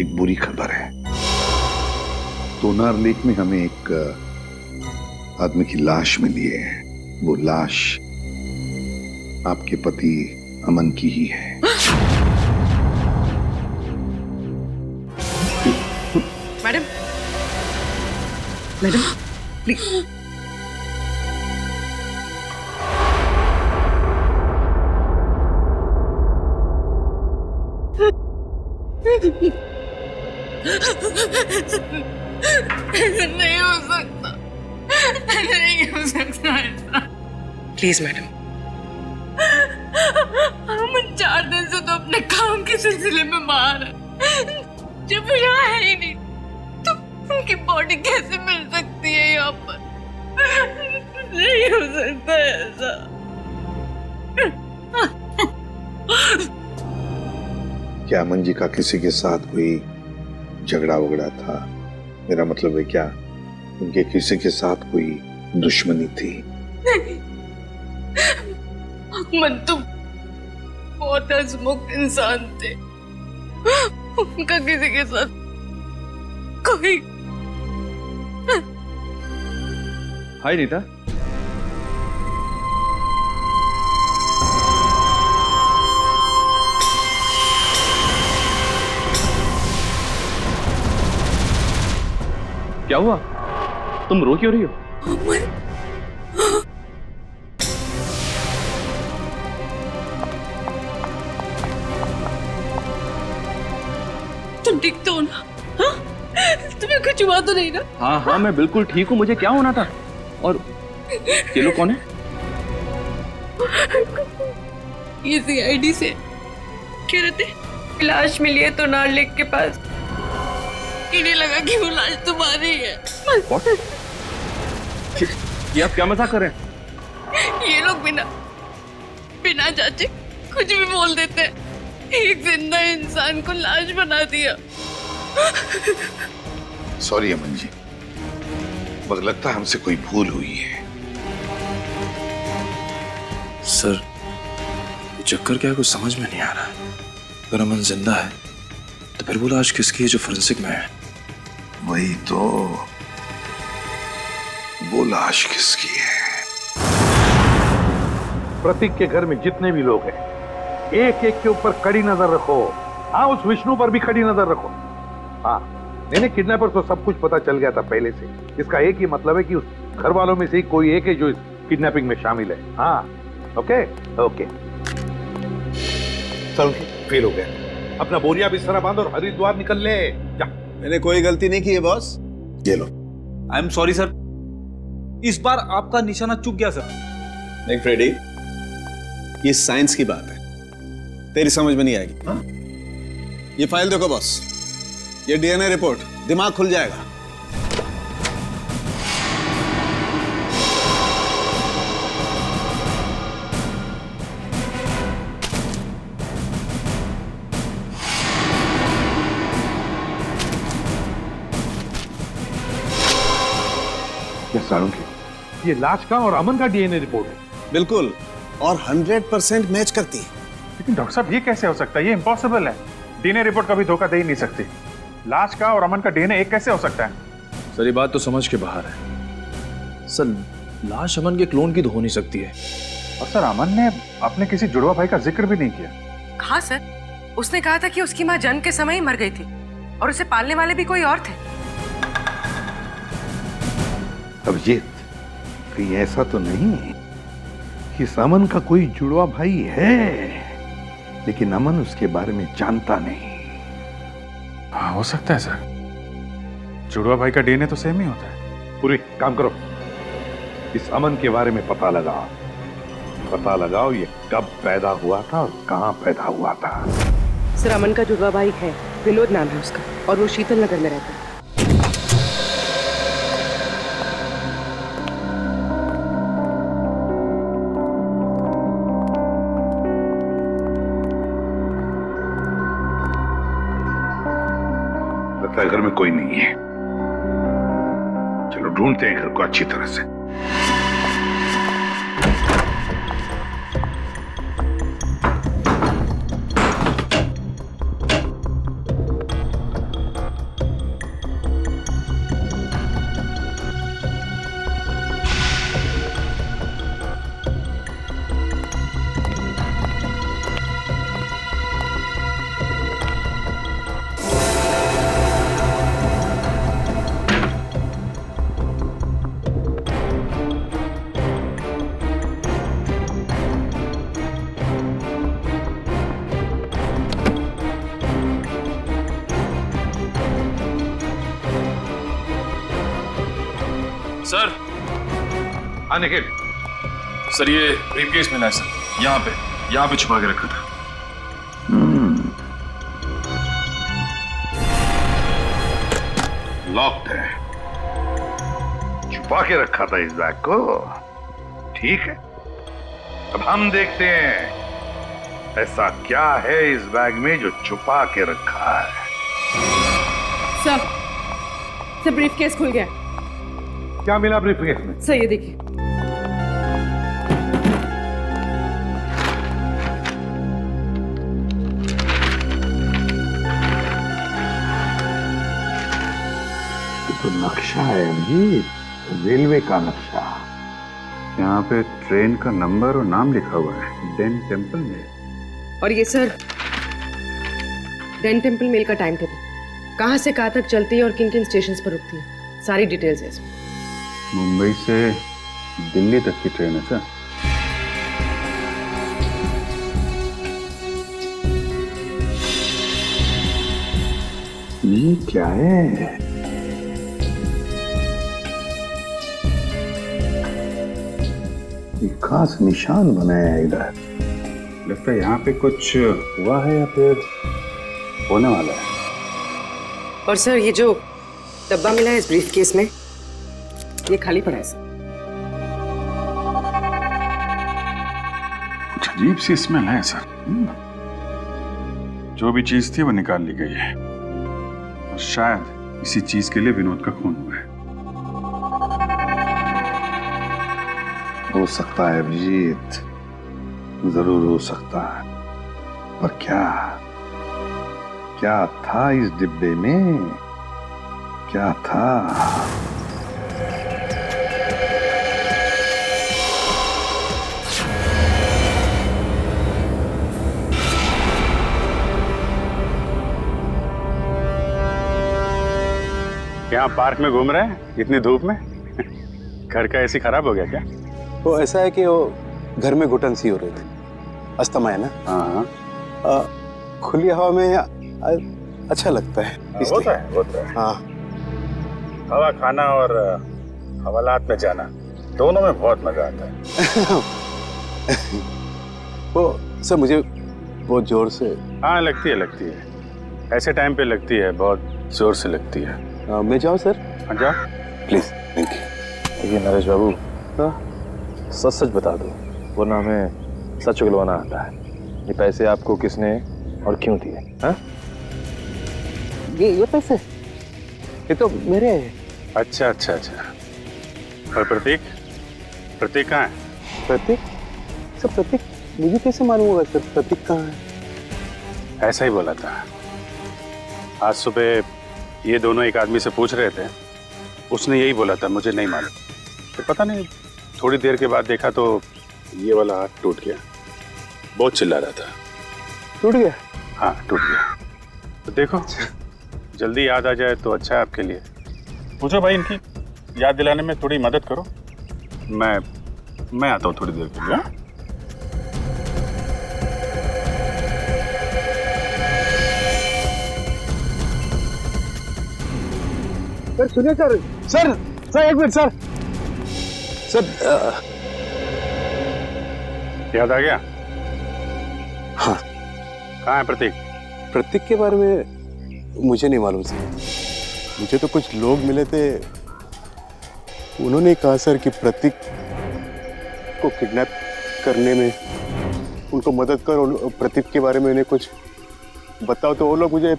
एक बुरी खबर है। तोनार लेक में हमें एक आदमी की लाश मिली है। वो लाश आपके पति अमन की ही है। Madam, madam please. नहीं हो सकता, नहीं हो सकता ऐसा। Please madam. हम 4 दिन से तो अपने काम के सिलसिले में बाहर है। जब वो यहाँ है ही नहीं तो उनकी बॉडी कैसे मिल सकती है यहाँ पर? नहीं हो सकता ऐसा। क्या अमन जी का किसी के साथ कोई झगड़ा वगड़ा था? मेरा मतलब है, क्या उनके किसी के साथ कोई दुश्मनी थी? नहीं, अमन तो बहुत हंसमुख इंसान थे। उनका किसी के साथ कोई। हाय रीता। क्या हुआ? तुम रो क्यों रही हो? तुम ठीक तो हो ना? हाँ? तुम्हें कुछ हुआ तो नहीं ना? हाँ हाँ, मैं बिल्कुल ठीक हूँ। मुझे क्या होना था? और ये लोग कौन है? ये CID से कह रहे थे लाश मिली है तोनार लेक के पास। इन्हें लगा कि वो लाश तुम्हारी है। ये आप क्या मजाक कर रहे हैं? ये लोग बिना जांचे कुछ भी बोल देते हैं। एक जिंदा इंसान को लाश बना दिया। सॉरी अमन जी, मगर लगता है हमसे कोई भूल हुई है। सर, चक्कर क्या है, कुछ समझ में नहीं आ रहा है। अगर अमन जिंदा है तो फिर वो लाश किसकी है जो फोरेंसिक में है? वही तो, वो लाश किसकी है? प्रतीक के घर में जितने भी लोग हैं, एक एक के ऊपर कड़ी नजर रखो। हाँ, उस विष्णु पर भी कड़ी नजर रखो। हाँ, नहीं, किडनैपर को सब कुछ पता चल गया था पहले से। इसका एक ही मतलब है कि उस घर वालों में से ही कोई एक है जो इस किडनैपिंग में शामिल है। हाँ, ओके ओके। चल, फेल हो गया। अपना बोरिया बिस्तरा बांध और हरिद्वार निकल ले जा। मैंने कोई गलती नहीं की है बॉस। ये लो। आई एम सॉरी सर, इस बार आपका निशाना चूक गया सर। नहीं फ्रेडी, ये साइंस की बात है, तेरी समझ में नहीं आएगी। हा? ये फाइल देखो बॉस, ये DNA रिपोर्ट, दिमाग खुल जाएगा। ये लाश का और अमन का DNA रिपोर्ट है। बिल्कुल, और 100% मैच करती है। लेकिन डॉक्टर साहब, ये कैसे हो सकता है? ये इम्पॉसिबल है। DNA रिपोर्ट कभी धोखा दे ही नहीं सकती। लाश का और अमन का DNA एक कैसे हो सकता है? सर, ये बात तो समझ के बाहर है। सर, लाश अमन के क्लोन की तो हो नहीं सकती है। और सर, अमन ने अपने किसी जुड़वा भाई का जिक्र भी नहीं किया। हाँ सर, उसने कहा था कि उसकी माँ जन्म के समय ही मर गई थी और उसे पालने वाले भी कोई और थे। अभिजीत, कहीं ऐसा तो नहीं है कि अमन का कोई जुड़वा भाई है लेकिन अमन उसके बारे में जानता नहीं? हाँ, हो सकता है सर। जुड़वा भाई का DNA तो सेम ही होता है। पूरी काम करो, इस अमन के बारे में पता लगाओ ये कब पैदा हुआ था और कहां पैदा हुआ था। सर, अमन का जुड़वा भाई है, विनोद नाम है उसका, और वो शीतल नगर में रहता है। लगता है घर में कोई नहीं है। चलो ढूंढते हैं घर को अच्छी तरह से। सर। हाँ निखिल। सर ये ब्रीफकेस मिला है सर, यहाँ पे छुपा के रखा था। लॉक्ड है, छुपा के रखा था इस बैग को। ठीक है, अब हम देखते हैं ऐसा क्या है इस बैग में जो छुपा के रखा है। सर ब्रीफकेस खुल गया। क्या मिला ब्रीफकेस में? सर ये देखिए। तो नक्शा है जी, रेलवे का नक्शा। यहाँ पे ट्रेन का नंबर और नाम लिखा हुआ है, डेन टेम्पल में। और ये सर डेन टेम्पल मेल का टाइम टेबल, कहाँ से कहाँ तक चलती है और किन किन स्टेशन पर रुकती है, सारी डिटेल्स है इसमें। मुंबई से दिल्ली तक की ट्रेन है सर। ये क्या है? एक खास निशान बनाया है इधर। लगता है यहाँ पे कुछ हुआ है या फिर होने वाला है। और सर ये जो डब्बा मिला है इस ब्रीफकेस में, ये खाली पड़ा है सर। कुछ अजीब सी स्मेल है सर। जो भी चीज थी वो निकाल ली गई है और शायद इसी चीज के लिए विनोद का खून हुआ है। हो सकता है अभिजीत, जरूर हो सकता है, पर क्या था इस डिब्बे में? क्या था? यहाँ पार्क में घूम रहे हैं इतनी धूप में? घर का एसी खराब हो गया क्या? वो ऐसा है कि वो घर में घुटन सी हो रही थी, अस्थमा है ना। हाँ खुली हवा में अच्छा लगता है। होता है। हाँ, हवा खाना और हवालात में जाना दोनों में बहुत मजा आता है। वो सर मुझे बहुत जोर से। हाँ लगती है। ऐसे टाइम पे लगती है, बहुत जोर से लगती है। मैं जाऊँ सर? हाँ जाओ प्लीज। Thank you. देखिए नरेश बाबू, सच बता दो, वरना हमें सच उगलवाना आता है। ये पैसे आपको किसने और क्यों दिए? हाँ? ये पैसे ये तो मेरे हैं। अच्छा। और प्रतीक कहाँ है? प्रतीक? सर प्रतीक मुझे कैसे मालूम होगा सर प्रतीक कहाँ है? ऐसा ही बोला था। आज सुबह ये दोनों एक आदमी से पूछ रहे थे, उसने यही बोला था, मुझे नहीं मालूम। तो पता नहीं, थोड़ी देर के बाद देखा तो ये वाला हाथ टूट गया। बहुत चिल्ला रहा था। टूट गया? हाँ टूट गया। तो देखो जल्दी याद आ जाए तो अच्छा है आपके लिए। पूछो भाई, इनकी याद दिलाने में थोड़ी मदद करो। मैं आता हूँ थोड़ी देर के लिए। सर सुनिए सर एक मिनट सर। याद आ गया? हाँ। कहाँ है प्रतीक? प्रतीक के बारे में मुझे नहीं मालूम सर। मुझे तो कुछ लोग मिले थे, उन्होंने कहा सर कि प्रतीक को किडनैप करने में उनको मदद करो, प्रतीक के बारे में उन्हें कुछ बताओ। तो वो लोग मुझे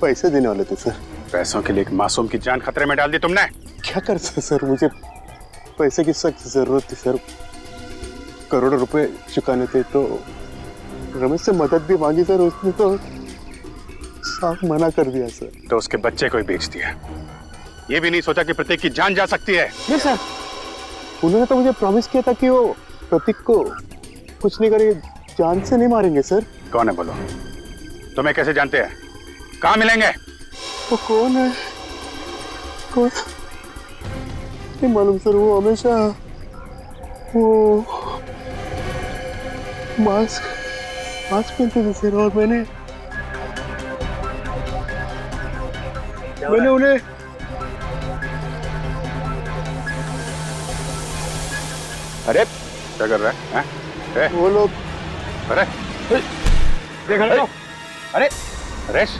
पैसे देने वाले थे सर। पैसों के लिए एक मासूम की जान खतरे में डाल दी तुमने। क्या कर सर, मुझे पैसे की सख्त जरूरत थी सर। करोड़ों रुपए चुकाने थे तो रमेश से मदद भी मांगी सर, उसने तो साफ मना कर दिया सर। तो उसके बच्चे को ही बेच दिया। ये भी नहीं सोचा कि प्रतीक की जान जा सकती है। नहीं सर, उन्होंने तो मुझे प्रॉमिस किया था कि वो प्रतीक को कुछ नहीं करेंगे, जान से नहीं मारेंगे सर। कौन है बोलो? तुम्हें कैसे जानते हैं? कहाँ मिलेंगे? वो कौन है? कौन? नहीं मालूम सर। वो हमेशा वो मास्क पहनते थे सर, और मैंने उन्हें अरे क्या कर रहा है? हैं? वो लोग अरे देख रहे हो? अरे नरेश,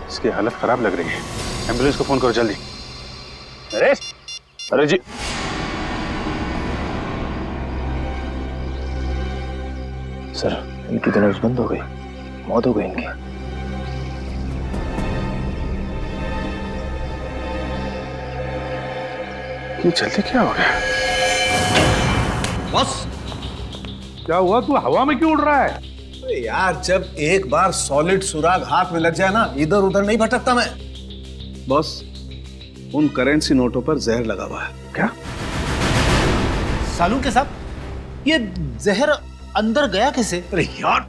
इसकी हालत खराब लग रही है, एम्बुलेंस को फोन करो जल्दी। नरेश, अरे जी सर, इनकी तो नब्ज बंद हो गई, मौत हो गई इनकी। ये जल्दी क्या हो गया? बस क्या हुआ? तू हवा में क्यों उड़ रहा है? अरे यार, जब एक बार सॉलिड सुराग हाथ में लग जाए ना, इधर उधर नहीं भटकता मैं। बॉस, उन करेंसी नोटों पर जहर लगा हुआ है। क्या? सालू के साथ ये जहर अंदर गया कैसे? अरे यार,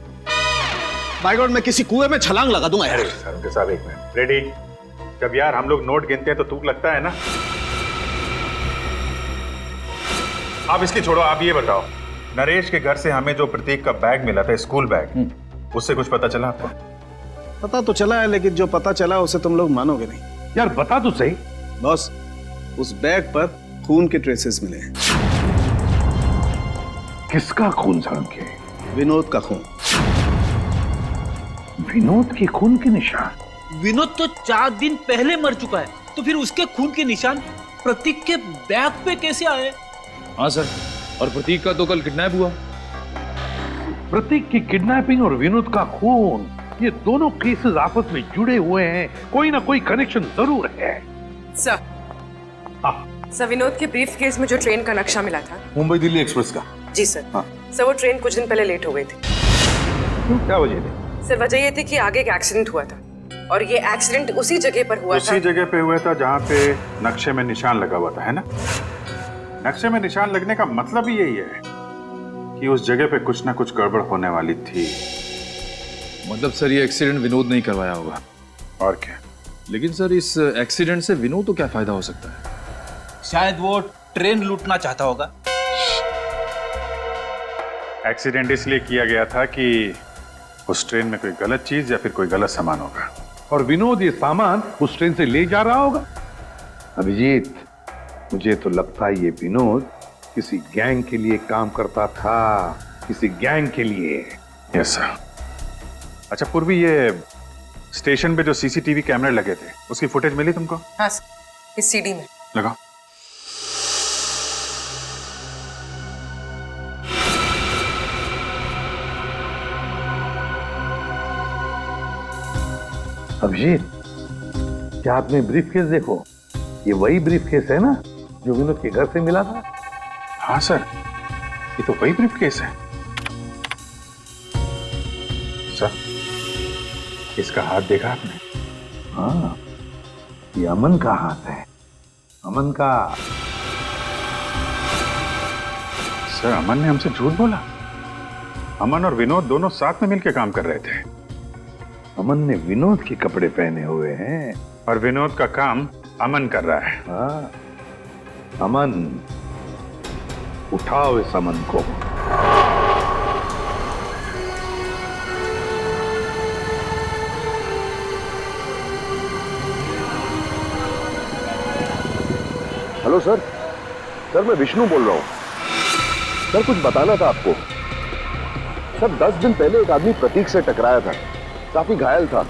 बाय गॉड, मैं किसी कुएं में छलांग लगा दूंगा यार। सालू के साथ एक मिनट। रेडी? जब यार हम लोग नोट गिनते हैं तो तुक लगता है ना। आप इसकी छोड़ो, आप ये बताओ, नरेश के घर से हमें जो प्रतीक का बैग मिला था, स्कूल बैग, उससे कुछ पता चला आपको? पता तो चला है, लेकिन जो पता चला उसे तुम लोग मानोगे नहीं। यार बता तो सही। बॉस, उस बैग पर खून के ट्रेसेस मिले हैं। किसका खून जान के? विनोद का खून। विनोद के खून के निशान? विनोद तो 4 दिन पहले मर चुका है, तो फिर उसके खून के निशान प्रतीक के बैग पे कैसे आए? हाँ सर, और प्रतीक का तो कल किडनैप हुआ। प्रतीक की किडनैपिंग और विनोद का खून, ये दोनों केसेस आपस में जुड़े हुए हैं, कोई ना कोई कनेक्शन जरूर है। सर, विनोद के ब्रीफ केस में जो ट्रेन का नक्शा मिला था, मुंबई दिल्ली एक्सप्रेस का। जी सर। सर, वो ट्रेन कुछ दिन पहले लेट हो गई थी। क्या वजह थी? सर, वजह ये थी कि आगे एक एक्सीडेंट हुआ था, और ये एक्सीडेंट उसी जगह पर हुआ था। उसी जगह पे हुआ था जहाँ पे नक्शे में निशान लगा हुआ था, है ना? नक्शे में निशान लगने का मतलब ही यही है कि उस जगह पे कुछ ना कुछ गड़बड़ होने वाली थी। मतलब सर, ये एक्सीडेंट विनोद नहीं करवाया होगा। और क्या? लेकिन सर, इस एक्सीडेंट से विनोद को क्या फायदा हो सकता है? शायद वो ट्रेन लूटना चाहता होगा। एक्सीडेंट इसलिए किया गया था कि उस ट्रेन में कोई गलत चीज या फिर कोई गलत सामान होगा, और विनोद ये सामान उस ट्रेन से ले जा रहा होगा। अभिजीत, मुझे तो लगता है ये विनोद किसी गैंग के लिए काम करता था, किसी गैंग के लिए। Yes sir. अच्छा पूर्वी, ये स्टेशन पे जो सीसीटीवी कैमरे लगे थे, उसकी फुटेज मिली तुमको? हाँ सर, इस सीडी में। लगाओ। अभिजीत, क्या आपने ब्रीफ केस देखो? ये वही ब्रीफ केस है ना जो विनोद के घर से मिला था? हाँ सर, ये तो वही ब्रीफ केस है। सर, इसका हाथ देखा आपने? हाँ, ये अमन का हाथ है, अमन का। सर, अमन ने हमसे झूठ बोला। अमन और विनोद दोनों साथ में मिलकर काम कर रहे थे। अमन ने विनोद के कपड़े पहने हुए हैं और विनोद का काम अमन कर रहा है। हाँ, अमन, उठाओ इस अमन को। हेलो सर, सर मैं विष्णु बोल रहा हूँ। सर कुछ बताना था आपको। सर 10 दिन पहले एक आदमी प्रतीक से टकराया था, काफी घायल था।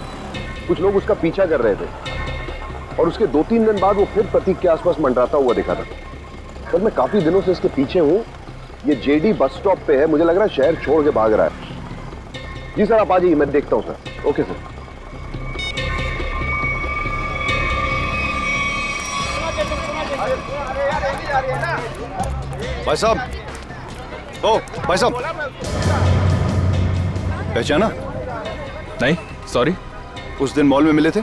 कुछ लोग उसका पीछा कर रहे थे और उसके 2-3 दिन बाद वो फिर प्रतीक के आसपास मंडराता हुआ दिखा था। सर मैं काफी दिनों से इसके पीछे हूँ। ये जेडी बस स्टॉप पे है, मुझे लग रहा है शहर छोड़ के भाग रहा है। जी सर, आप आ जाइए, मैं देखता हूँ सर। Okay sir. भाई साहब, ओ भाई साहब, पहचाना? नहीं, सॉरी। उस दिन मॉल में मिले थे?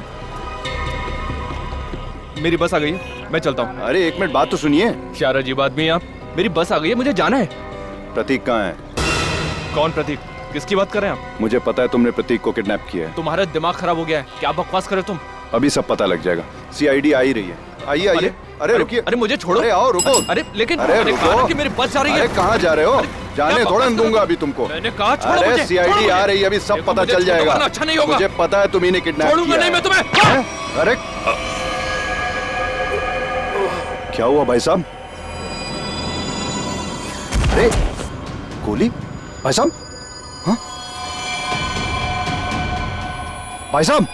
मेरी बस आ गई है, मैं चलता हूँ। अरे एक मिनट बात तो सुनिए। क्या अजीब आदमी है आप। मेरी बस आ गई है, मुझे जाना है। प्रतीक कहाँ है? कौन प्रतीक? किसकी बात कर रहे हैं आप? मुझे पता है तुमने प्रतीक को किडनैप किया है। तुम्हारा दिमाग खराब हो गया है, क्या बकवास करे तुम? अभी सब पता लग जाएगा। सीआईडी आ ही रही है। आइए आइए। अरे रुकिए। अरे मुझे छोड़ो। अरे आओ, रुको। अरे लेकिन अरे रुको कि मेरी बस जा रही है। अरे कहाँ जा रहे हो? जाने थोड़ा दूंगा अभी तुमको। मैंने कहा छोड़ो मुझे। अरे सीआईडी आ रही है, अभी सब पता चल जाएगा। अच्छा नहीं होगा। मुझे पता है तुम्ही ने किडनैप छोड़ूंगा नहीं मैं तुम्हें। अरे क्या हुआ भाई साहब? अरे गोली भाई साहब? हाँ भाई साहब,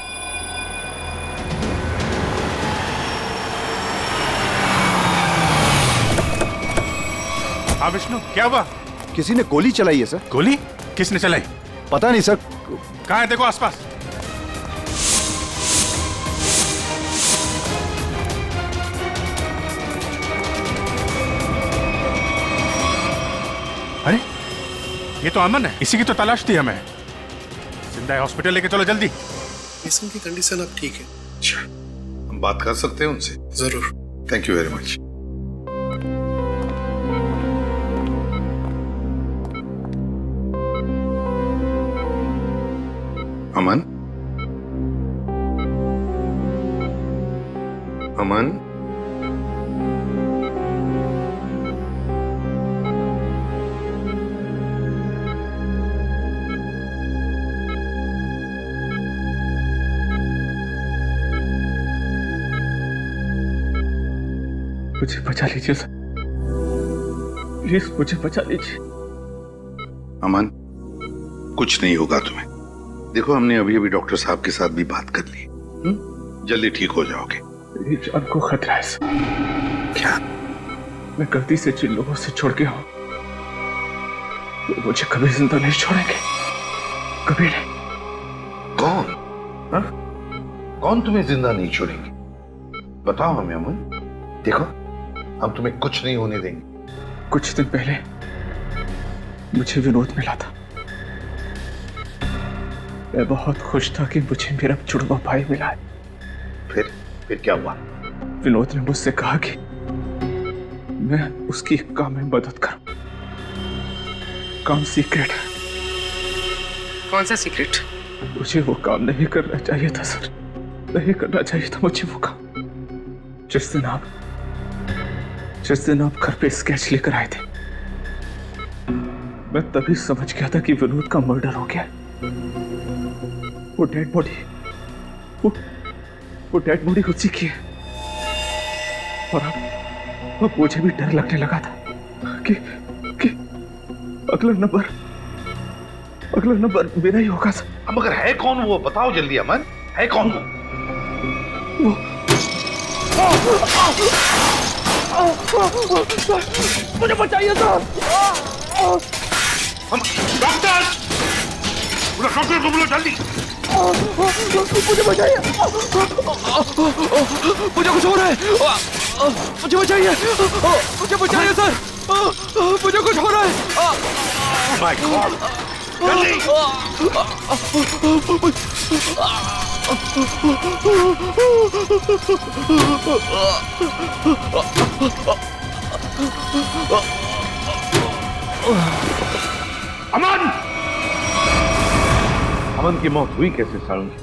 हाँ विष्णु, क्या हुआ? किसी ने गोली चलाई है सर। गोली? किसने चलाई? पता नहीं सर। कहाँ है? देखो आसपास। अरे ये तो अमन है, इसी की तो तलाश थी हमें। जिंदा है, हॉस्पिटल लेके चलो जल्दी। मिसिंग की कंडीशन अब ठीक है। अच्छा, हम बात कर सकते हैं उनसे? जरूर। Thank you very much. Aman, Aman, मुझे बचा लीजिए सर, प्लीज मुझे बचा लीजिए। अमन, कुछ नहीं होगा तुम्हें। देखो हमने अभी अभी डॉक्टर साहब के साथ भी बात कर ली, जल्दी ठीक हो जाओगे। मेरी जान को खतरा है सर। क्या? मैं गलती से जिन लोगों से छोड़ गया हूं वो मुझे कभी जिंदा नहीं छोड़ेंगे, कभी नहीं। कौन? हा? कौन तुम्हें जिंदा नहीं छोड़ेंगे? बताओ हमें अमन। देखो हम तुम्हें कुछ नहीं होने देंगे। कुछ दिन पहले मुझे विनोद मिला था। मैं बहुत खुश था कि मुझे मेरा जुड़वा भाई मिला है। फिर क्या हुआ? विनोद ने मुझसे कहा कि मैं उसकी एक काम में मदद करूं। काम सीक्रेट है। कौन सा सीक्रेट? मुझे वो काम नहीं करना चाहिए था सर, नहीं करना चाहिए था मुझे वो काम। जिस दिन आप घर पे स्केच लेकर आए थे, मैं तभी समझ गया था कि विनोद का मर्डर हो गया। वो डेड बॉडी वो डेड बॉडी उसी की है। और अब मुझे भी डर लगने लगा था कि अगला नंबर मेरा ही होगा सर। अब मगर है कौन वो? बताओ जल्दी अमन, है कौन वो? मुझे बचाइए सर। डॉक्टर को बोलो जल्दी। मुझे बचाइए। मुझे कुछ हो रहा है। मुझे बचाइए। मुझे बचाइए सर। मुझे कुछ हो रहा है। माय गॉड, जल्दी। अमन! अमन की मौत हुई कैसे सारंगी?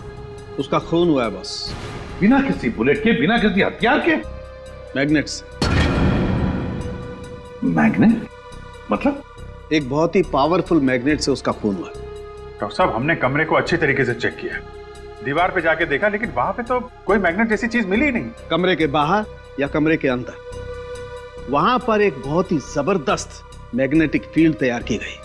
उसका खून हुआ है बस। बिना किसी बुलेट के, बिना किसी हथियार के? मैग्नेट से। मैग्नेट? मतलब? एक बहुत ही पावरफुल मैग्नेट से उसका खून हुआ है। डॉक्टर साहब, हमने कमरे को अच्छी तरीके से चेक किया, दीवार पे जाके देखा, लेकिन वहां पे तो कोई मैग्नेट जैसी चीज मिली ही नहीं। कमरे के बाहर या कमरे के अंदर, वहां पर एक बहुत ही जबरदस्त मैग्नेटिक फील्ड तैयार की गई।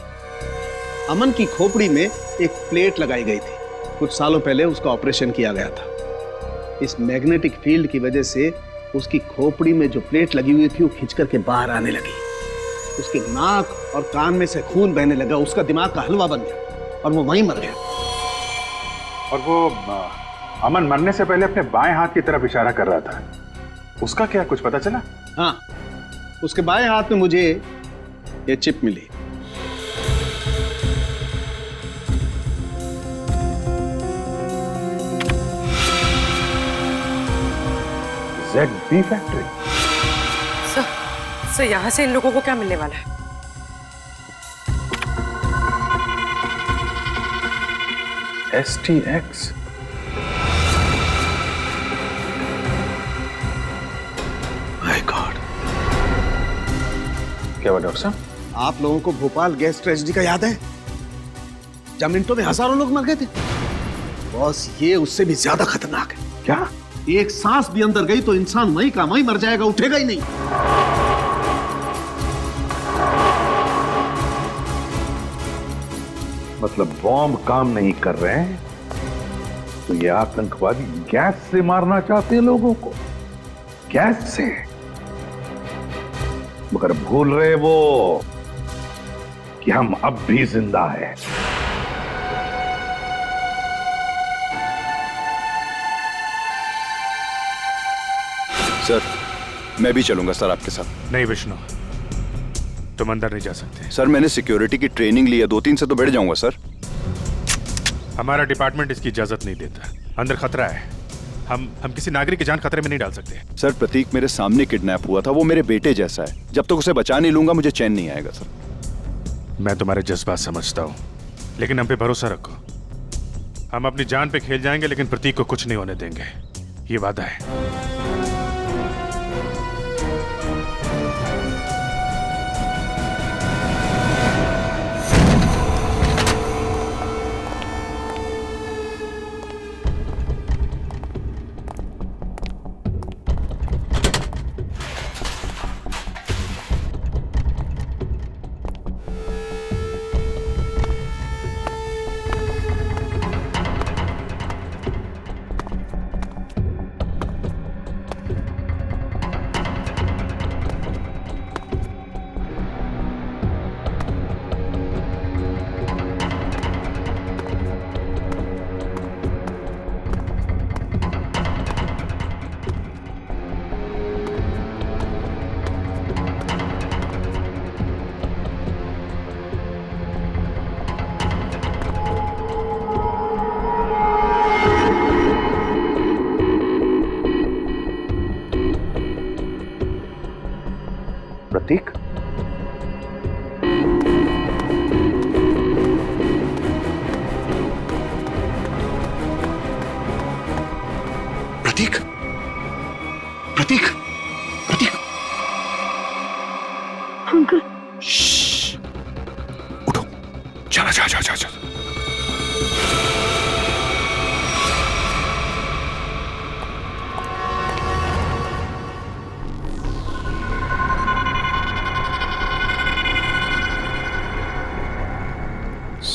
अमन की खोपड़ी में एक प्लेट लगाई गई थी। कुछ सालों पहले उसका ऑपरेशन किया गया था। इस मैग्नेटिक फील्ड की वजह से उसकी खोपड़ी में जो प्लेट लगी हुई थी वो खिंच करके बाहर आने लगी। उसके नाक और कान में से खून बहने लगा। उसका दिमाग का हलवा बन गया और वो वहीं मर गया। और वो अमन मरने से पहले अपने बाएं हाथ की तरफ इशारा कर रहा था, उसका क्या कुछ पता चला? हाँ, उसके बाएं हाथ में मुझे ये चिप मिली। ZB factory. सर यहाँ से इन लोगों को क्या मिलने वाला है? STX। My God. क्या हुआ डॉक्टर साहब? आप लोगों को भोपाल गैस ट्रेजेडी का याद है? जब मिनटों में हजारों लोग मर गए थे। बॉस, ये उससे भी ज्यादा खतरनाक है। क्या? एक सांस भी अंदर गई तो इंसान वहीं का वहीं मर जाएगा, उठेगा ही नहीं। मतलब बॉम्ब काम नहीं कर रहे हैं तो ये आतंकवादी गैस से मारना चाहते हैं लोगों को, गैस से। मगर भूल रहे वो कि हम अब भी जिंदा हैं। सर मैं भी चलूंगा सर आपके साथ। नहीं विष्णु, तुम अंदर नहीं जा सकते। सर मैंने सिक्योरिटी की ट्रेनिंग ली है, 2-3 से तो बैठ जाऊंगा सर। हमारा डिपार्टमेंट इसकी इजाजत नहीं देता। अंदर खतरा है, हम किसी नागरिक की जान खतरे में नहीं डाल सकते। सर प्रतीक मेरे सामने किडनैप हुआ था, वो मेरे बेटे जैसा है। जब तक उसे बचा नहीं लूंगा मुझे चैन नहीं आएगा सर। मैं तुम्हारे जज्बात समझता हूँ, लेकिन हम पे भरोसा रखो। हम अपनी जान पे खेल जाएंगे लेकिन प्रतीक को कुछ नहीं होने देंगे, ये वादा है। प्रतीक, प्रतीक, प्रतीक, प्रतीक। अंकल, उठो, चला जा जा जा जा।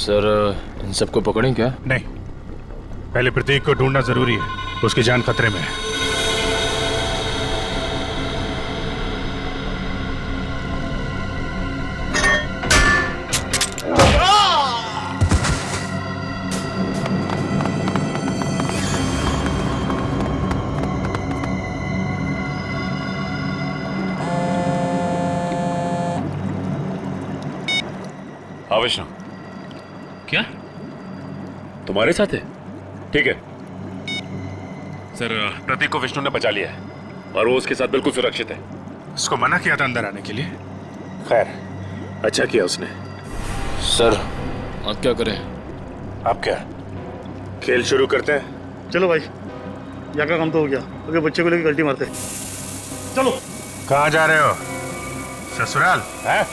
सर इन सबको पकड़ें क्या? नहीं, पहले प्रतीक को ढूंढना जरूरी है, उसकी जान खतरे में है। हाँ विष्णु। क्या तुम्हारे साथ है? ठीक है सर, प्रतीक को विष्णु ने बचा लिया है और वो उसके साथ बिल्कुल सुरक्षित है। उसको मना किया था अंदर आने के लिए। खैर, अच्छा किया उसने। सर अब क्या करें? अब क्या, खेल शुरू करते हैं? चलो भाई, यहाँ का काम तो हो गया, अगर बच्चे को लेकर गलती मारते। चलो। कहाँ जा रहे हो? ससुराल है?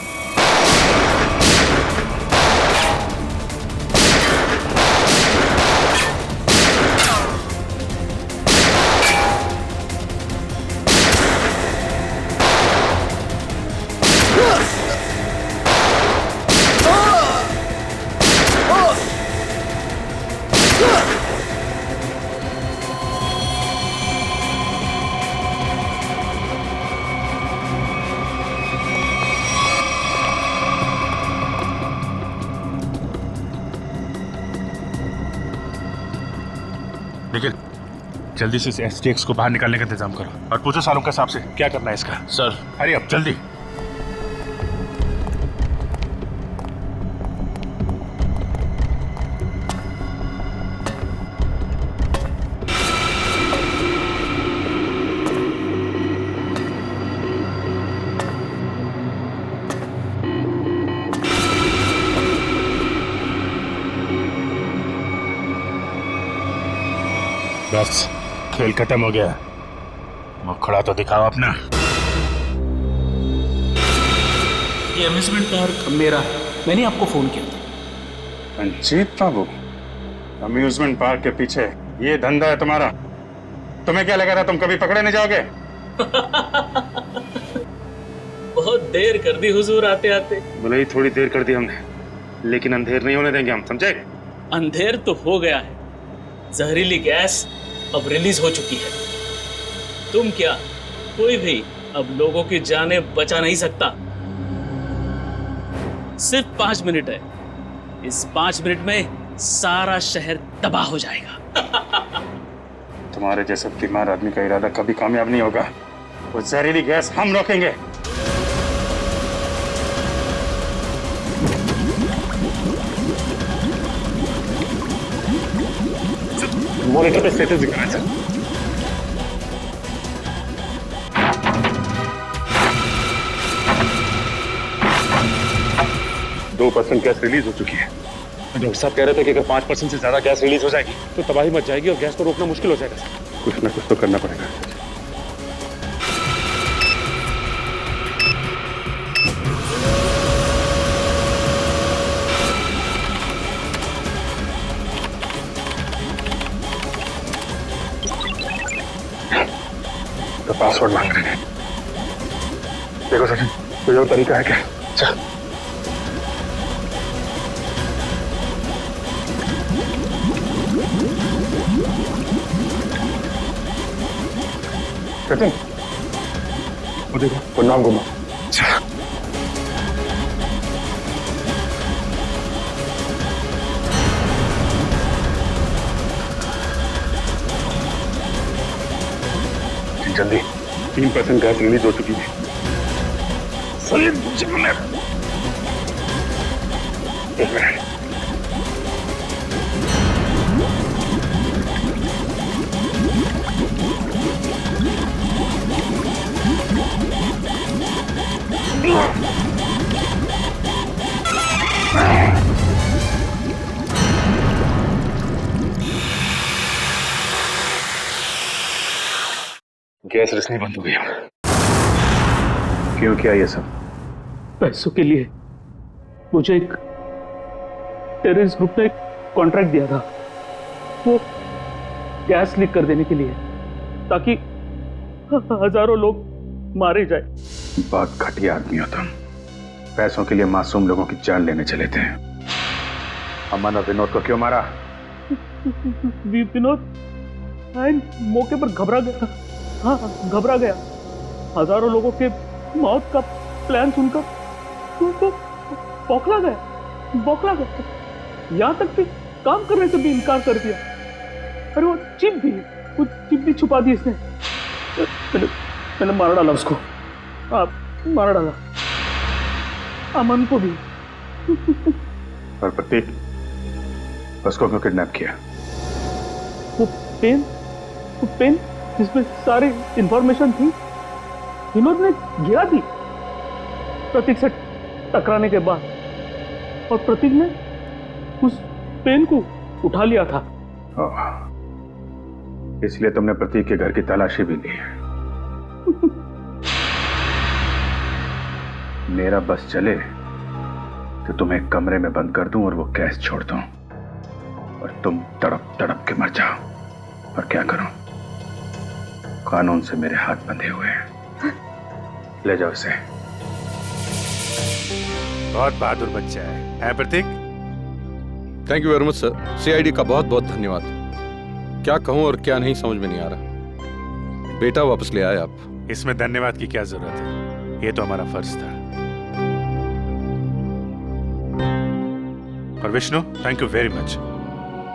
निखिल, जल्दी से इस STX को बाहर निकालने का इंतजाम करो और पूछो सालों के हिसाब से क्या करना है इसका। सर अरे अब जल्दी। बस खेल खत्म हो गया। मुखड़ा तो दिखाओ अपना। ये अम्यूजमेंट पार्क मेरा है, मैंने आपको फोन किया था। रंजीत बाबू, अम्यूजमेंट पार्क के पीछे ये धंधा है तुम्हारा? तुम्हें क्या लगा था तुम कभी पकड़े नहीं जाओगे? बहुत देर कर दी हुजूर आते आते। भले ही थोड़ी देर कर दी हमने, लेकिन अंधेर नहीं होने देंगे हम, समझे? अंधेर तो हो गया है, जहरीली गैस अब रिलीज हो चुकी है। तुम क्या, कोई भी अब लोगों की जानें बचा नहीं सकता। सिर्फ 5 मिनट है, इस 5 मिनट में सारा शहर तबाह हो जाएगा। तुम्हारे जैसे बीमार आदमी का इरादा कभी कामयाब नहीं होगा। वो जहरीली गैस हम रोकेंगे। मॉनिटर पे स्टेटस दिखा रहा है सर। 2% गैस रिलीज हो चुकी है। डॉक्टर साहब कह रहे थे कि अगर 5% से ज्यादा गैस रिलीज हो जाएगी तो तबाही मच जाएगी और गैस को रोकना मुश्किल हो जाएगा। कुछ ना कुछ तो करना पड़ेगा। तो पासवर्ड मांग रहे हैं। देखो सचिन, कोई और तरीका है क्या? चल। सचिन, वो देखो, वो नाम घुमा। जल्दी, 3% गैस रिलीज हो चुकी है। सलीम, एक मिनट। गैस रिसनी बंद हो गई। क्यों किया ये सब? पैसों के लिए। मुझे एक टेररिस्ट ग्रुप ने कॉन्ट्रैक्ट दिया था, वो गैस लीक कर देने के लिए, ताकि हजारों लोग मारे जाए। बहुत घटिया आदमी हो तुम। पैसों के लिए मासूम लोगों की जान लेने चले थे। अमन और विनोद को क्यों मारा? विनोद मौके पर घबरा गया। हाँ, घबरा गया। हजारों लोगों के मौत का प्लान सुनकर तो बौखला गया। यहाँ तक कि काम करने से भी इनकार कर दिया। अरे वो चिप भी छुपा दी इसने। मैंने मार डाला उसको। मार डाला अमन को भी। और प्रतीक, उसको क्यों किडनैप किया? वो पेन जिसमें सारी इंफॉर्मेशन थी, विनोद ने गिरा दी प्रतीक से टकराने के बाद, और प्रतीक ने उस पेन को उठा लिया था। इसलिए तुमने प्रतीक के घर की तलाशी भी ली। मेरा बस चले तो तुम्हें कमरे में बंद कर दूं और वो गैस छोड़ दूं, और तुम तड़प तड़प के मर जाओ। और क्या करूं? कानून से मेरे हाथ बंधे हुए हैं। ले जाओ इसे। बहुत बहादुर बच्चा है Pratik? Thank you very much sir. CID का बहुत बहुत धन्यवाद। क्या कहूं और क्या नहीं समझ में नहीं आ रहा। बेटा वापस ले आए आप। इसमें धन्यवाद की क्या जरूरत है, ये तो हमारा फर्ज था। और Vishnu, thank you very much.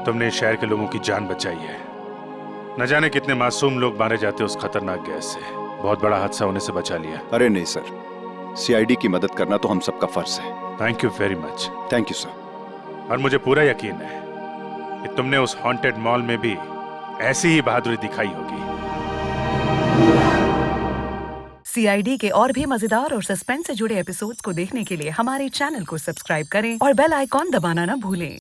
तुमने इस शहर के लोगों की जान बचाई है। न जाने कितने मासूम लोग मारे जाते उस खतरनाक गैस से। बहुत बड़ा हादसा होने से बचा लिया। अरे नहीं सर, सीआईडी की मदद करना तो हम सबका फर्ज है। Thank you very much. Thank you sir. और मुझे पूरा यकीन है कि तुमने उस हॉन्टेड मॉल में भी ऐसी ही बहादुरी दिखाई होगी। सीआईडी के और भी मजेदार और सस्पेंस से जुड़े एपिसोड्स को देखने के लिए हमारे चैनल को सब्सक्राइब करें और बेल आइकॉन दबाना ना भूलें।